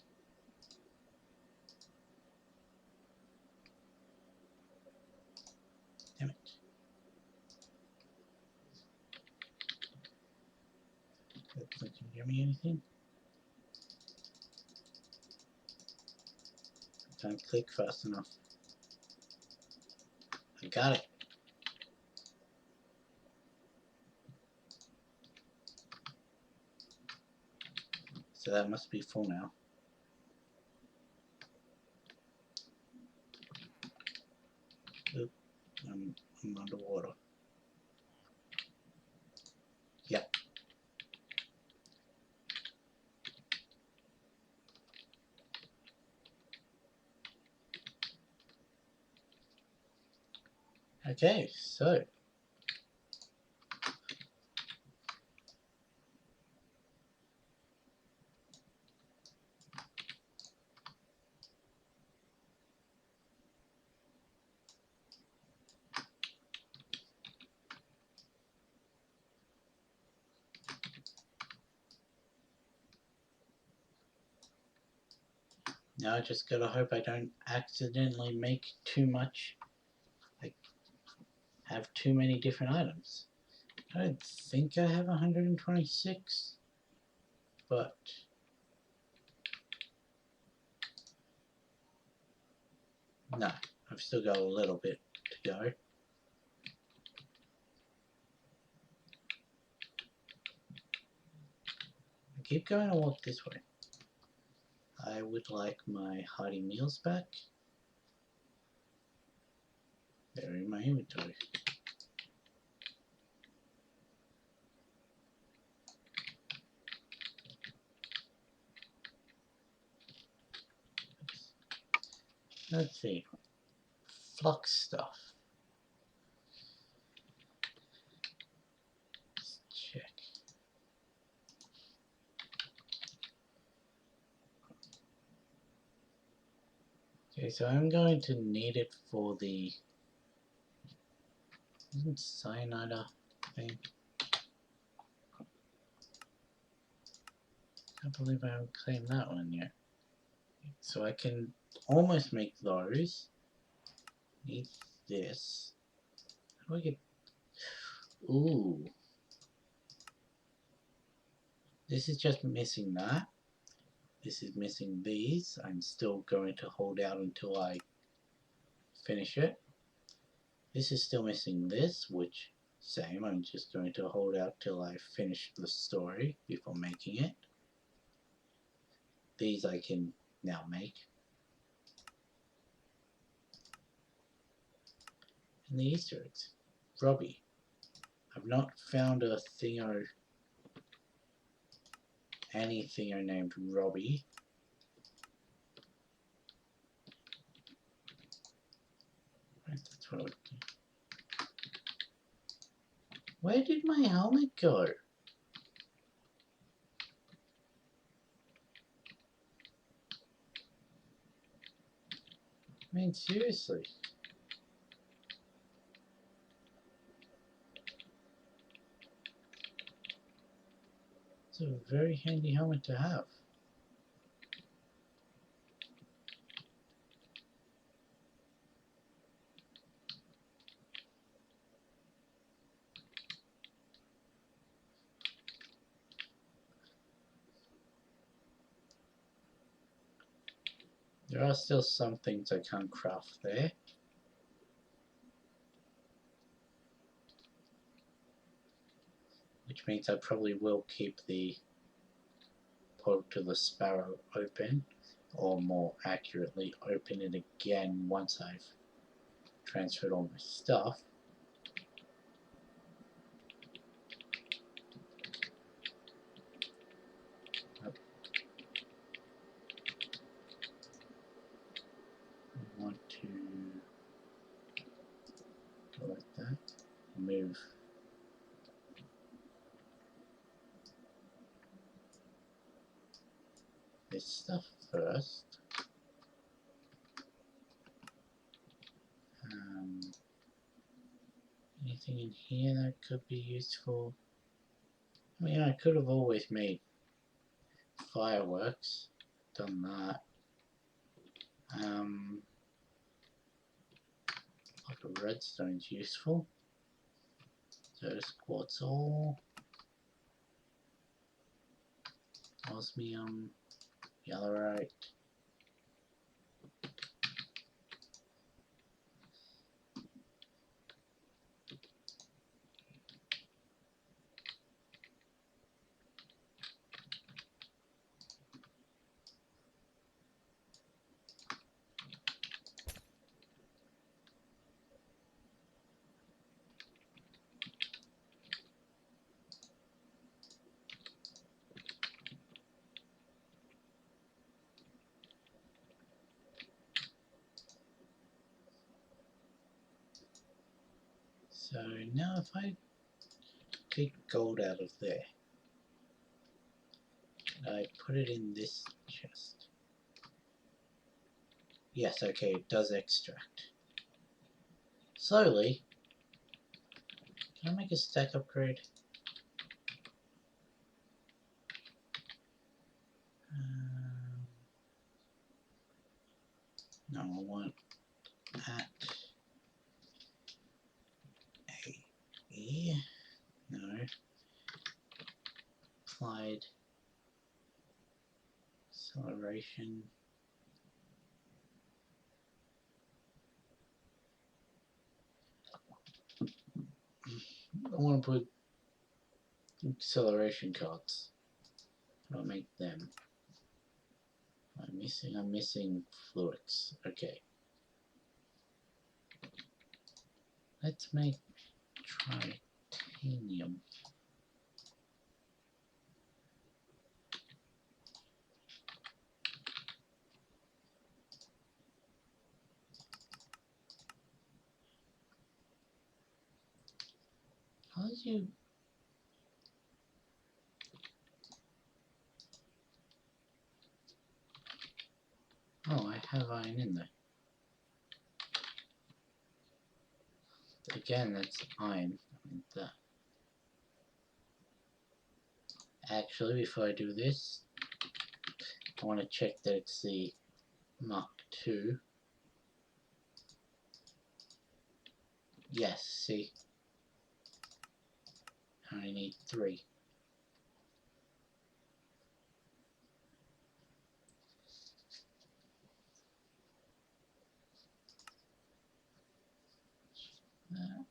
Speaker 1: Damn it. That doesn't give me anything. Don't click fast enough. I got it. So that must be full now. Oop, I'm underwater. Yep. Okay, so now I just gotta hope I don't accidentally make too much, like have too many different items. I don't think I have 126, but no, I've still got a little bit to go. I keep going to walk this way. I would like my hearty meals back. They're in my inventory. Let's see. Flux stuff. Let's check. Okay, so I'm going to need it for the cyanide thing. Can't believe I haven't claimed that one yet. So I can almost make those. Need this. How do I get... Ooh. This is just missing that. This is missing these. I'm still going to hold out until I finish it. This is still missing this, which, same, I'm just going to hold out till I finish the story before making it. These I can now make. And the Easter eggs. Robbie. I've not found a thingo, any thingo named Robbie. Right, that's what I would do. Where did my helmet go? I mean, seriously. a very handy helmet to have. There are still some things I can't craft there. Which means I probably will keep the portal to the Sparrow open, or more accurately, open it again once I've transferred all my stuff. I want to go like that, move this stuff first. Anything in here that could be useful? I mean, I could have always made fireworks, done that. Like a redstone's useful. So quartz ore, osmium, yellowite. So now if I take gold out of there, I put it in this chest. Yes, okay, it does extract. Slowly. Can I make a stack upgrade? No, I want at A. No. Applied acceleration. I want to put acceleration cards. I'll make them. I'm missing fluids. Okay. Let's make titanium. How did you... Oh, I have iron in there. Again, that's iron. That. Actually, before I do this, I want to check that it's the Mark II. Yes, see? I only need 3. That.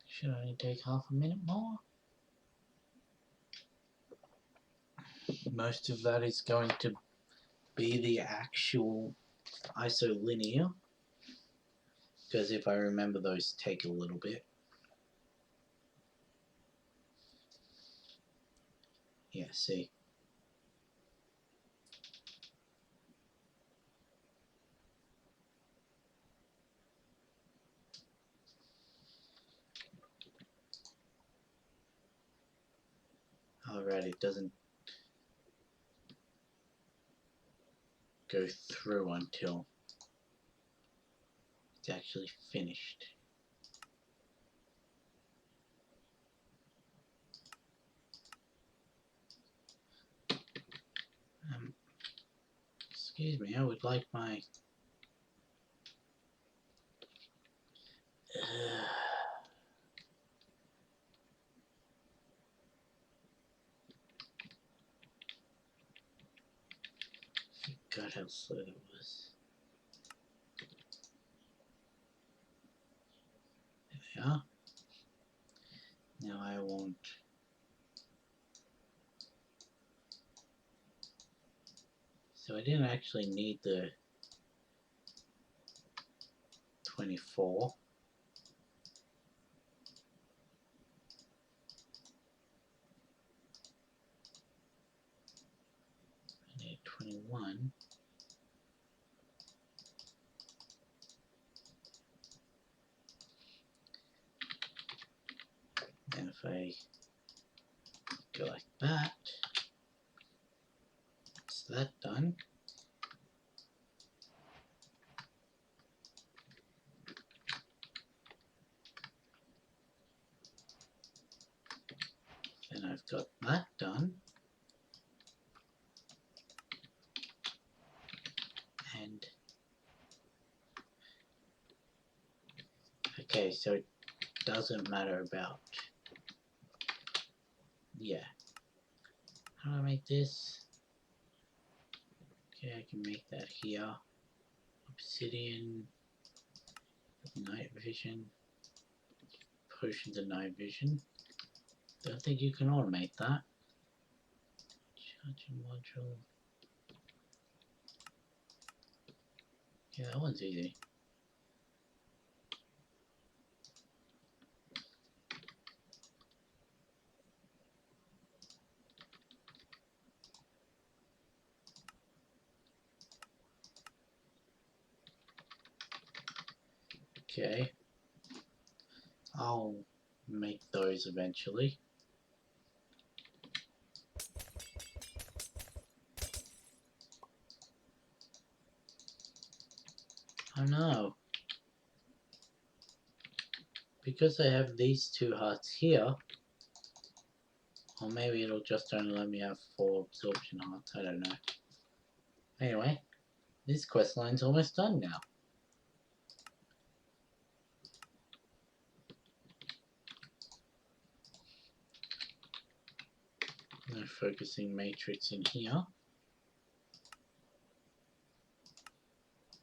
Speaker 1: Should only take half a minute more. Most of that is going to be the actual isolinear, because if I remember, those take a little bit. Yeah, see. Alright, it doesn't go through until it's actually finished. Excuse me, I would like my... God, how slow it was. There we are. Now I won't... So I didn't actually need the 24. I need 21. And if I go like that, it's that done. Then I've got that done. And okay, so it doesn't matter about, yeah. How do I make this? Okay, I can make that here. Obsidian, night vision, potions of night vision. Don't think you can automate that. Charging module. Yeah, that one's easy. Okay. I'll make those eventually. Oh no. Because I have these 2 hearts here, or maybe it'll just only let me have 4 absorption hearts, I don't know. Anyway, this quest line's almost done now. No focusing matrix in here.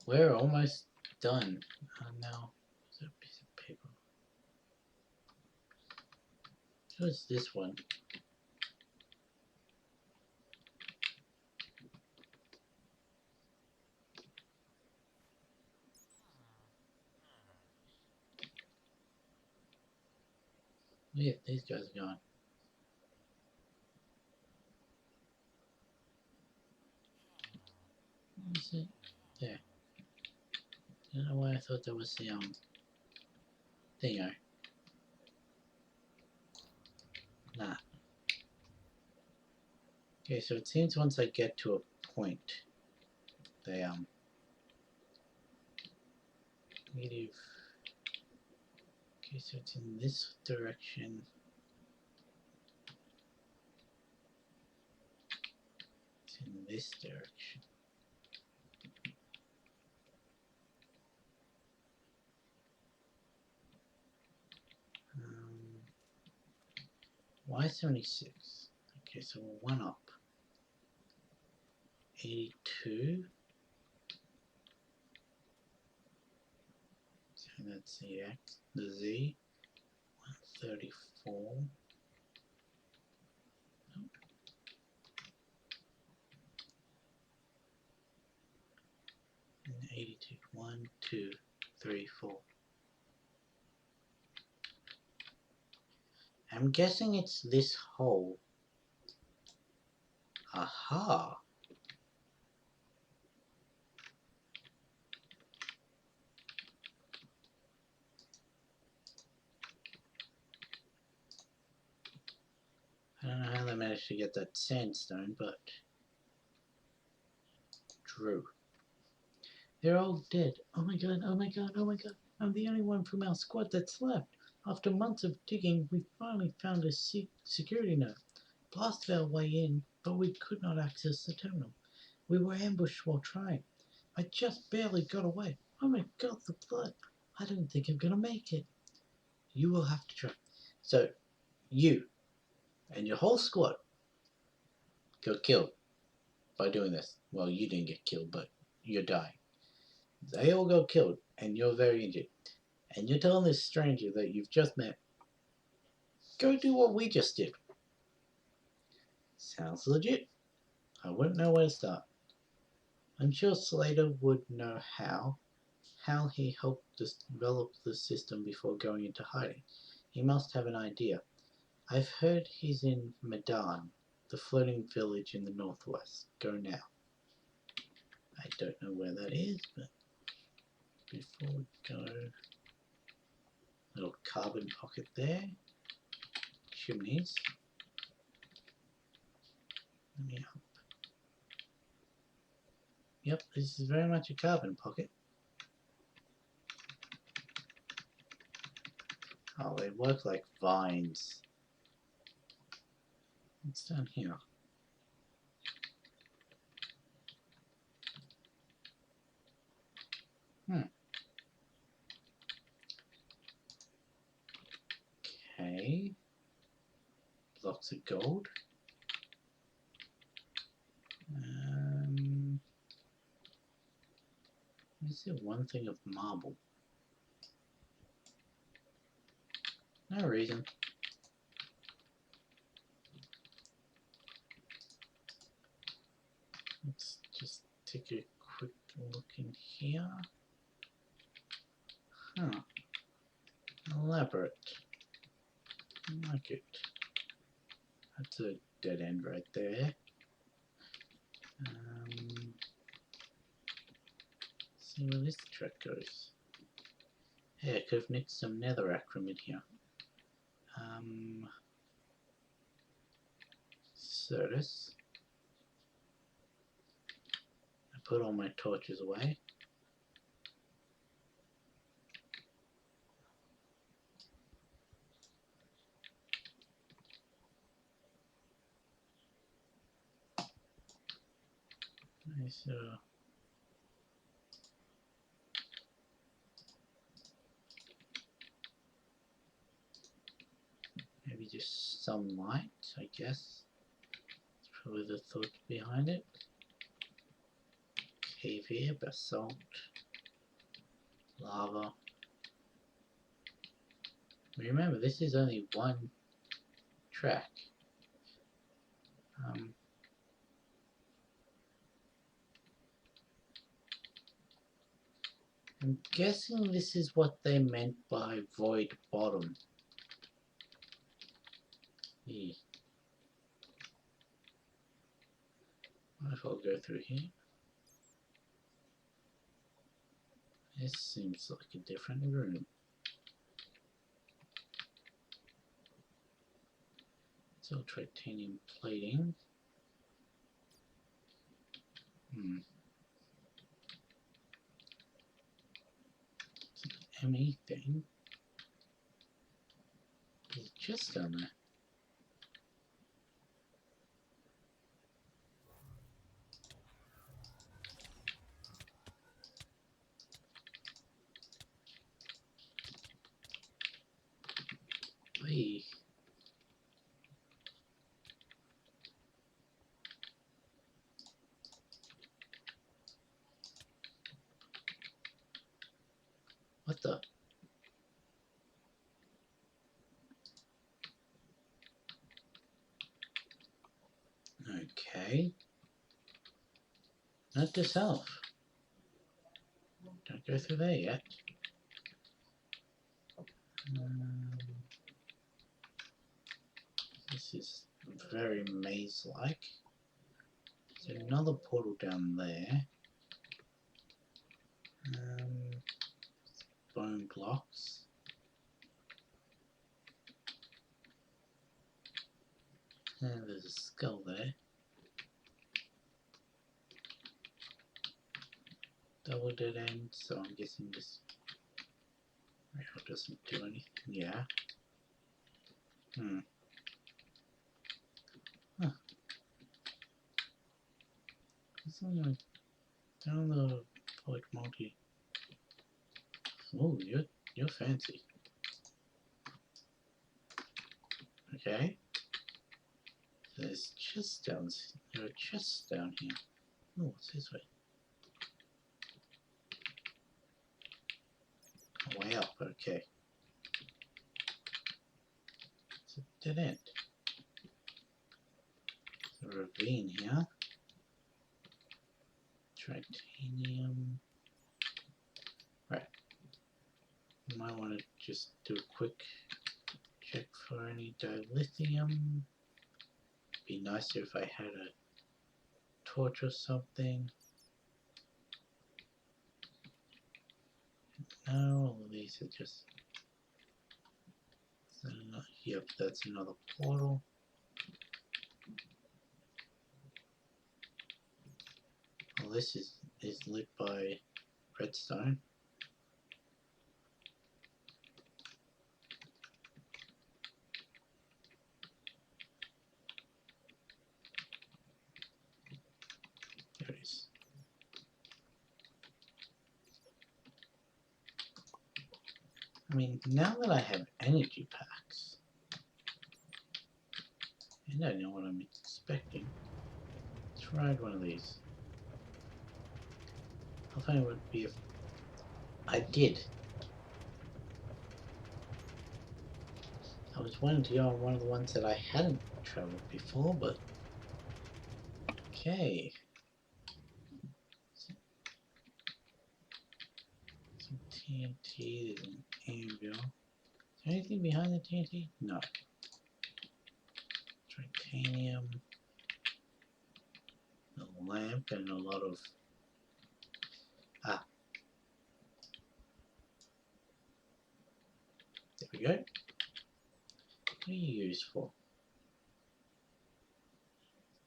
Speaker 1: We're almost done. Now, there's a piece of paper. What's this one? Yeah, these guys are gone. What is it? There. I don't know why I thought that was the thingo. Nah. Okay, so it seems once I get to a point, they negative. Okay, so it's in this direction. It's in this direction. Why 76? Okay, so we're 1 up. 82. So that's the X, the Z. 134. And 82. 1, 2, 3, 4. I'm guessing it's this hole. Aha! I don't know how they managed to get that sandstone, but true. They're all dead. Oh my god, oh my god, oh my god. I'm the only one from our squad that's left. After months of digging, we finally found a security note. blasted our way in, but we could not access the terminal. We were ambushed while trying. I just barely got away. Oh my god, the blood. I don't think I'm gonna make it. You will have to try. So, you and your whole squad got killed by doing this. Well, you didn't get killed, but you're dying. They all got killed, and you're very injured. And you're telling this stranger that you've just met, go do what we just did. Sounds legit. I wouldn't know where to start. I'm sure Slater would know how he helped develop the system before going into hiding. He must have an idea. I've heard he's in Medan, the floating village in the northwest. Go now. I don't know where that is, but before we go, little carbon pocket there. Chimneys. Let me up. Yep, this is very much a carbon pocket. Oh, they work like vines. What's down here? Okay. Blocks of gold. Is there one thing of marble? No reason. Let's just take a quick look in here. Huh. Elaborate. I like it. That's a dead end right there. See where this track goes. Hey, I could have nicked some netherrack from in here. Certus. I put all my torches away. So maybe just some light, I guess. That's probably the thought behind it. Cave here, basalt, lava. Remember, this is only one track. I'm guessing this is what they meant by void bottom. Yeah. What if I'll go through here? This seems like a different room. It's all titanium plating. ME thing. It's just down there. Hey. What the? Okay. Note to self. Don't go through there yet. This is very maze-like. There's another portal down there. Bone blocks. And there's a skull there. Double dead end, so I'm guessing this rail doesn't do anything. Yeah. Doesn't download public multi. Oh, you're fancy. Okay. There's chests down. There are chests down here. Oh, what's this way? Oh, way up. Okay. It's a dead end. There's a ravine here. Titanium. Right. Might want to just do a quick check for any dilithium. Be nicer if I had a torch or something. No, all of these are just. Yep, that's another portal. Well, this is lit by redstone. There it is. I mean, now that I have energy packs, and I know what I'm expecting, let's ride one of these. How funny would it be if I did? I was wanting to go on one of the ones that I hadn't traveled before, but okay. Some TNT, there's an anvil. Is there anything behind the TNT? No. Titanium, a lamp, and a lot of there we go. What are you used for?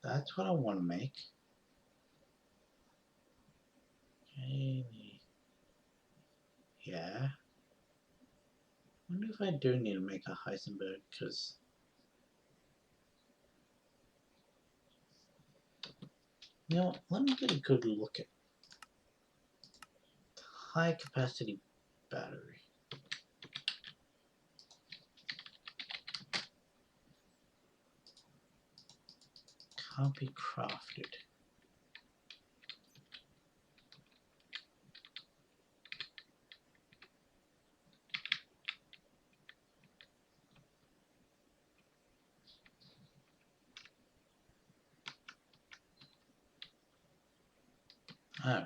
Speaker 1: That's what I want to make. Okay. Yeah. I wonder if I do need to make a Heisenberg, because you know, let me get a good look at high capacity battery. Can't be crafted. Oh.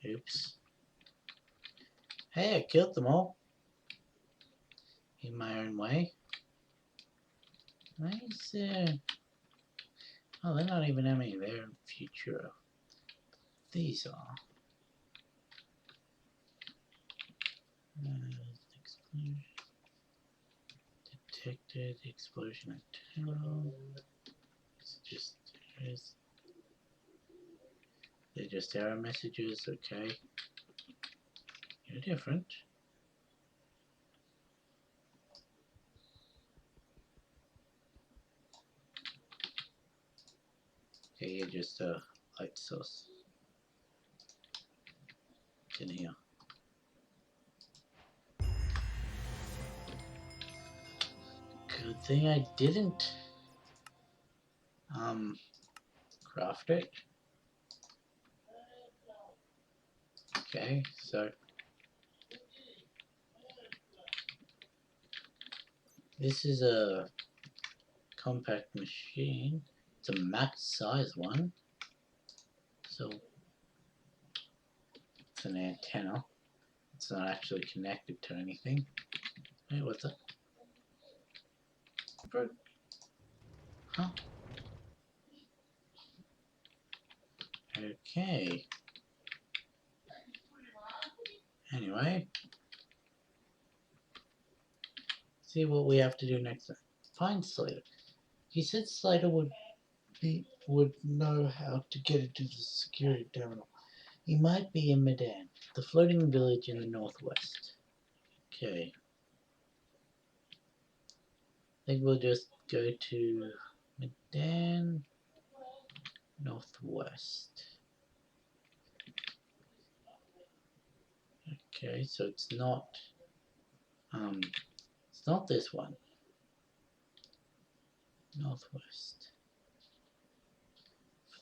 Speaker 1: Oops. Hey, I killed them all. In my own way. Nice. Oh, they're not even enemy. They're in future. These are. Explosion. Detected explosion at tunnel. It's just. They're just error messages, okay. You're different. Okay, you're just a light source. It's in here. Good thing I didn't craft it. Okay, so this is a compact machine. It's a max size one. So it's an antenna. It's not actually connected to anything. Hey, what's that? Broke. Huh? Okay. Anyway. See what we have to do next time. Find Slater. He said Slater would know how to get into the security terminal. He might be in Medan, the floating village in the northwest. Okay. I think we'll just go to Medan. northwest. Okay, so it's not this one. Northwest.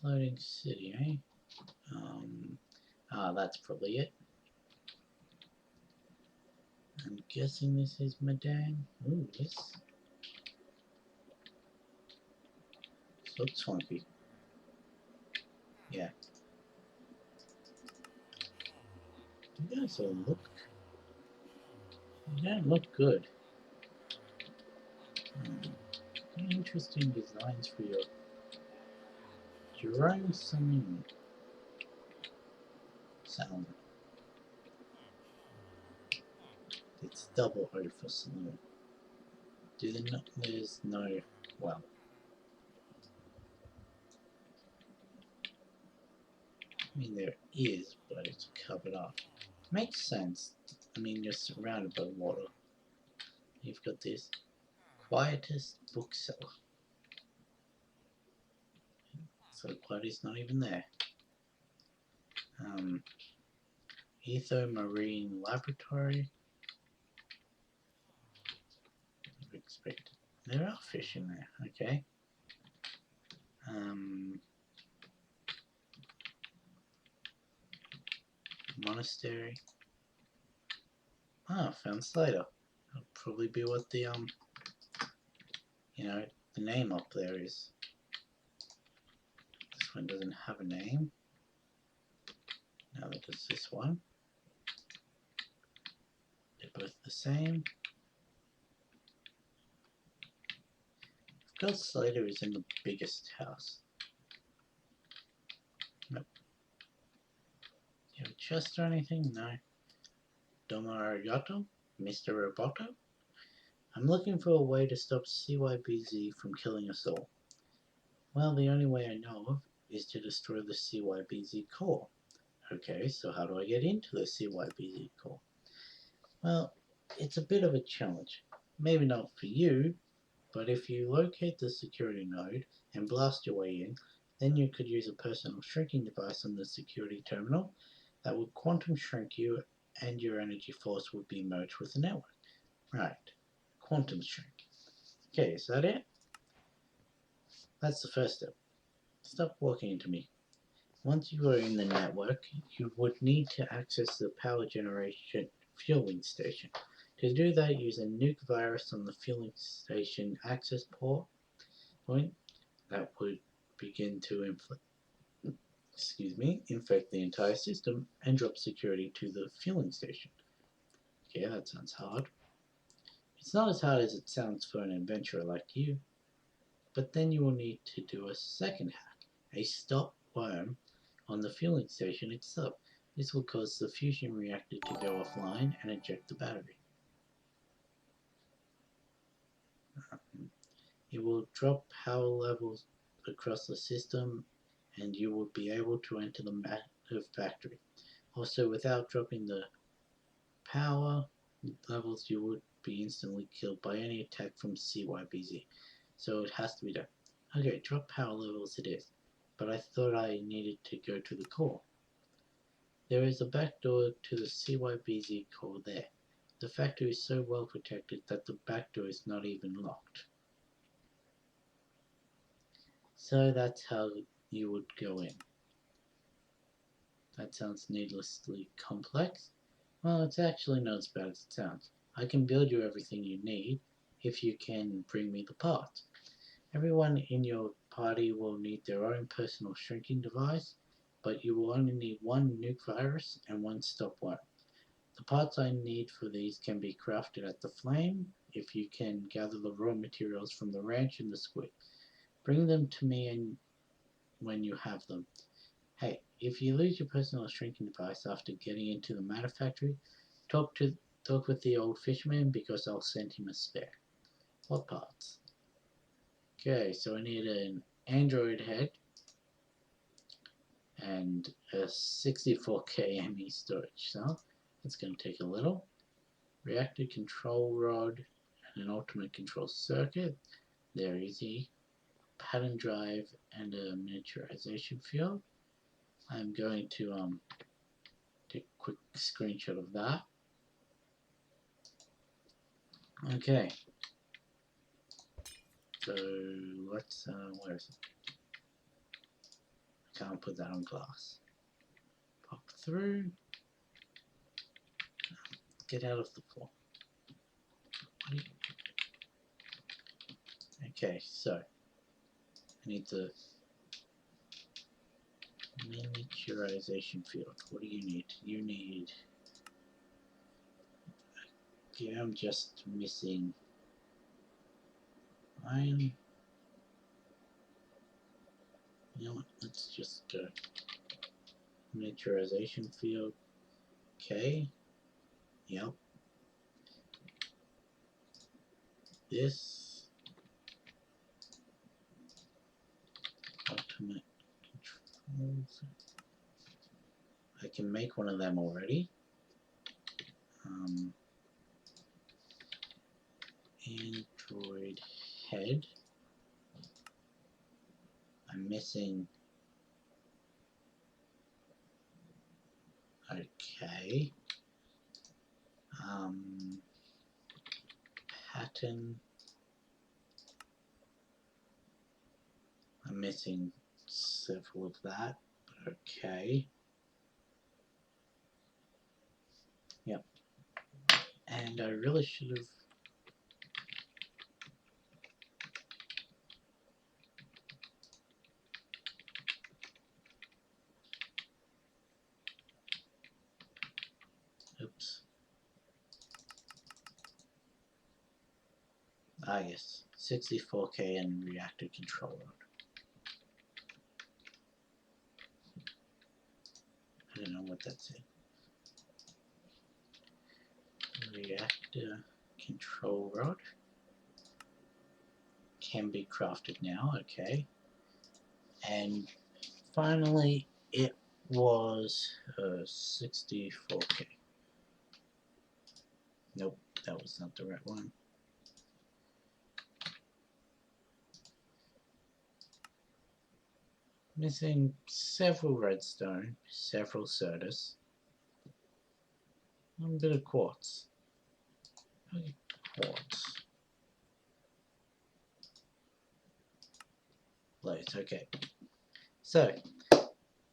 Speaker 1: Floating city, eh? That's probably it. I'm guessing this is Madang. Ooh, this looks funky. Yeah. You guys all look. You don't look good. Interesting designs for your drone saloon. Sound. It's double O for saloon. There's no, well, I mean there is, but it's covered up. Makes sense. I mean you're surrounded by water. You've got this quietest bookseller. So quality's not even there. Etho Marine Laboratory. Expected. There are fish in there, okay. Monastery. Found Slater. That'll probably be what the the name up there is. This one doesn't have a name. Neither does this one. They're both the same. God Slater is in the biggest house. Nope. Do you have a chest or anything? No. Domo arigato, Mr. Roboto. I'm looking for a way to stop CYBZ from killing us all. Well, the only way I know of is to destroy the CYBZ core. Okay, so how do I get into the CYBZ core? Well, it's a bit of a challenge. Maybe not for you, but if you locate the security node and blast your way in, then you could use a personal shrinking device on the security terminal that would quantum shrink you and your energy force would be merged with the network. Right, quantum shrink. Okay, is that it? That's the first step. Stop walking into me. Once you are in the network, you would need to access the power generation fueling station. To do that, use a nuke virus on the fueling station access point that would begin to infect the entire system and drop security to the fueling station. Okay, that sounds hard. It's not as hard as it sounds for an adventurer like you, but then you will need to do a second hack, a stop worm on the fueling station itself. This will cause the fusion reactor to go offline and eject the battery. It will drop power levels across the system and you will be able to enter the massive factory. Also, without dropping the power levels, you would be instantly killed by any attack from CYBZ. So it has to be done. Okay, drop power levels it is. But I thought I needed to go to the core. There is a back door to the CYBZ core there. The factory is so well protected that the back door is not even locked. So that's how you would go in. That sounds needlessly complex. Well, it's actually not as bad as it sounds. I can build you everything you need if you can bring me the parts. Everyone in your party will need their own personal shrinking device, but you will only need one nuke virus and one stop worm. The parts I need for these can be crafted at the flame if you can gather the raw materials from the ranch and the squid. Bring them to me when you have them. Hey, if you lose your personal shrinking device after getting into the matter factory, talk with the old fisherman because I'll send him a spare. What parts? Okay, so I need an Android head and a 64K ME storage cell. That's going to take a little. Reactor control rod and an ultimate control circuit. They're easy. pattern drive and a miniaturization field. I'm going to take a quick screenshot of that. Okay. So let's where is it? I can't put that on glass. Pop through. Get out of the floor. Okay, so I need the miniaturization field. What do you need? You need. Okay, I'm just missing iron. You know what? Let's just go miniaturization field. Okay. Yep. This ultimate controls. I can make one of them already. Android head. I'm missing. Okay. Pattern. I'm missing several of that. Okay. Yep. And I really should have. Oops. Ah, yes. 64K and reactor controller. I don't know what that's in. Reactor control rod can be crafted now. Okay. And finally, it was 64K. Nope, that was not the right one. Missing several redstone, several certus, and a bit of quartz. Quartz. Blades, okay. So,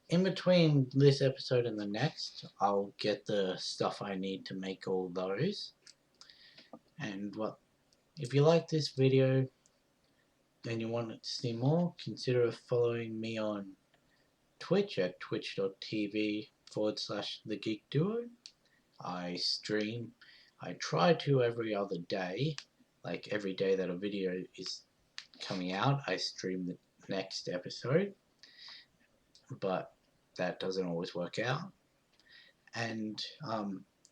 Speaker 1: in between this episode and the next, I'll get the stuff I need to make all those. And well, if you like this video and you want to see more, consider following me on Twitch at twitch.tv/thegeekduo. I stream. I try to every other day, like every day that a video is coming out, I stream the next episode, but that doesn't always work out. And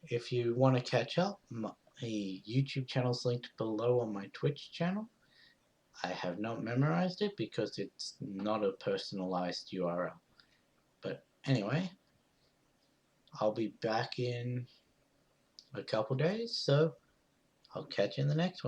Speaker 1: if you want to catch up, my YouTube channel is linked below on my Twitch channel. I have not memorized it because it's not a personalized URL. But anyway, I'll be back in a couple days, so I'll catch you in the next one.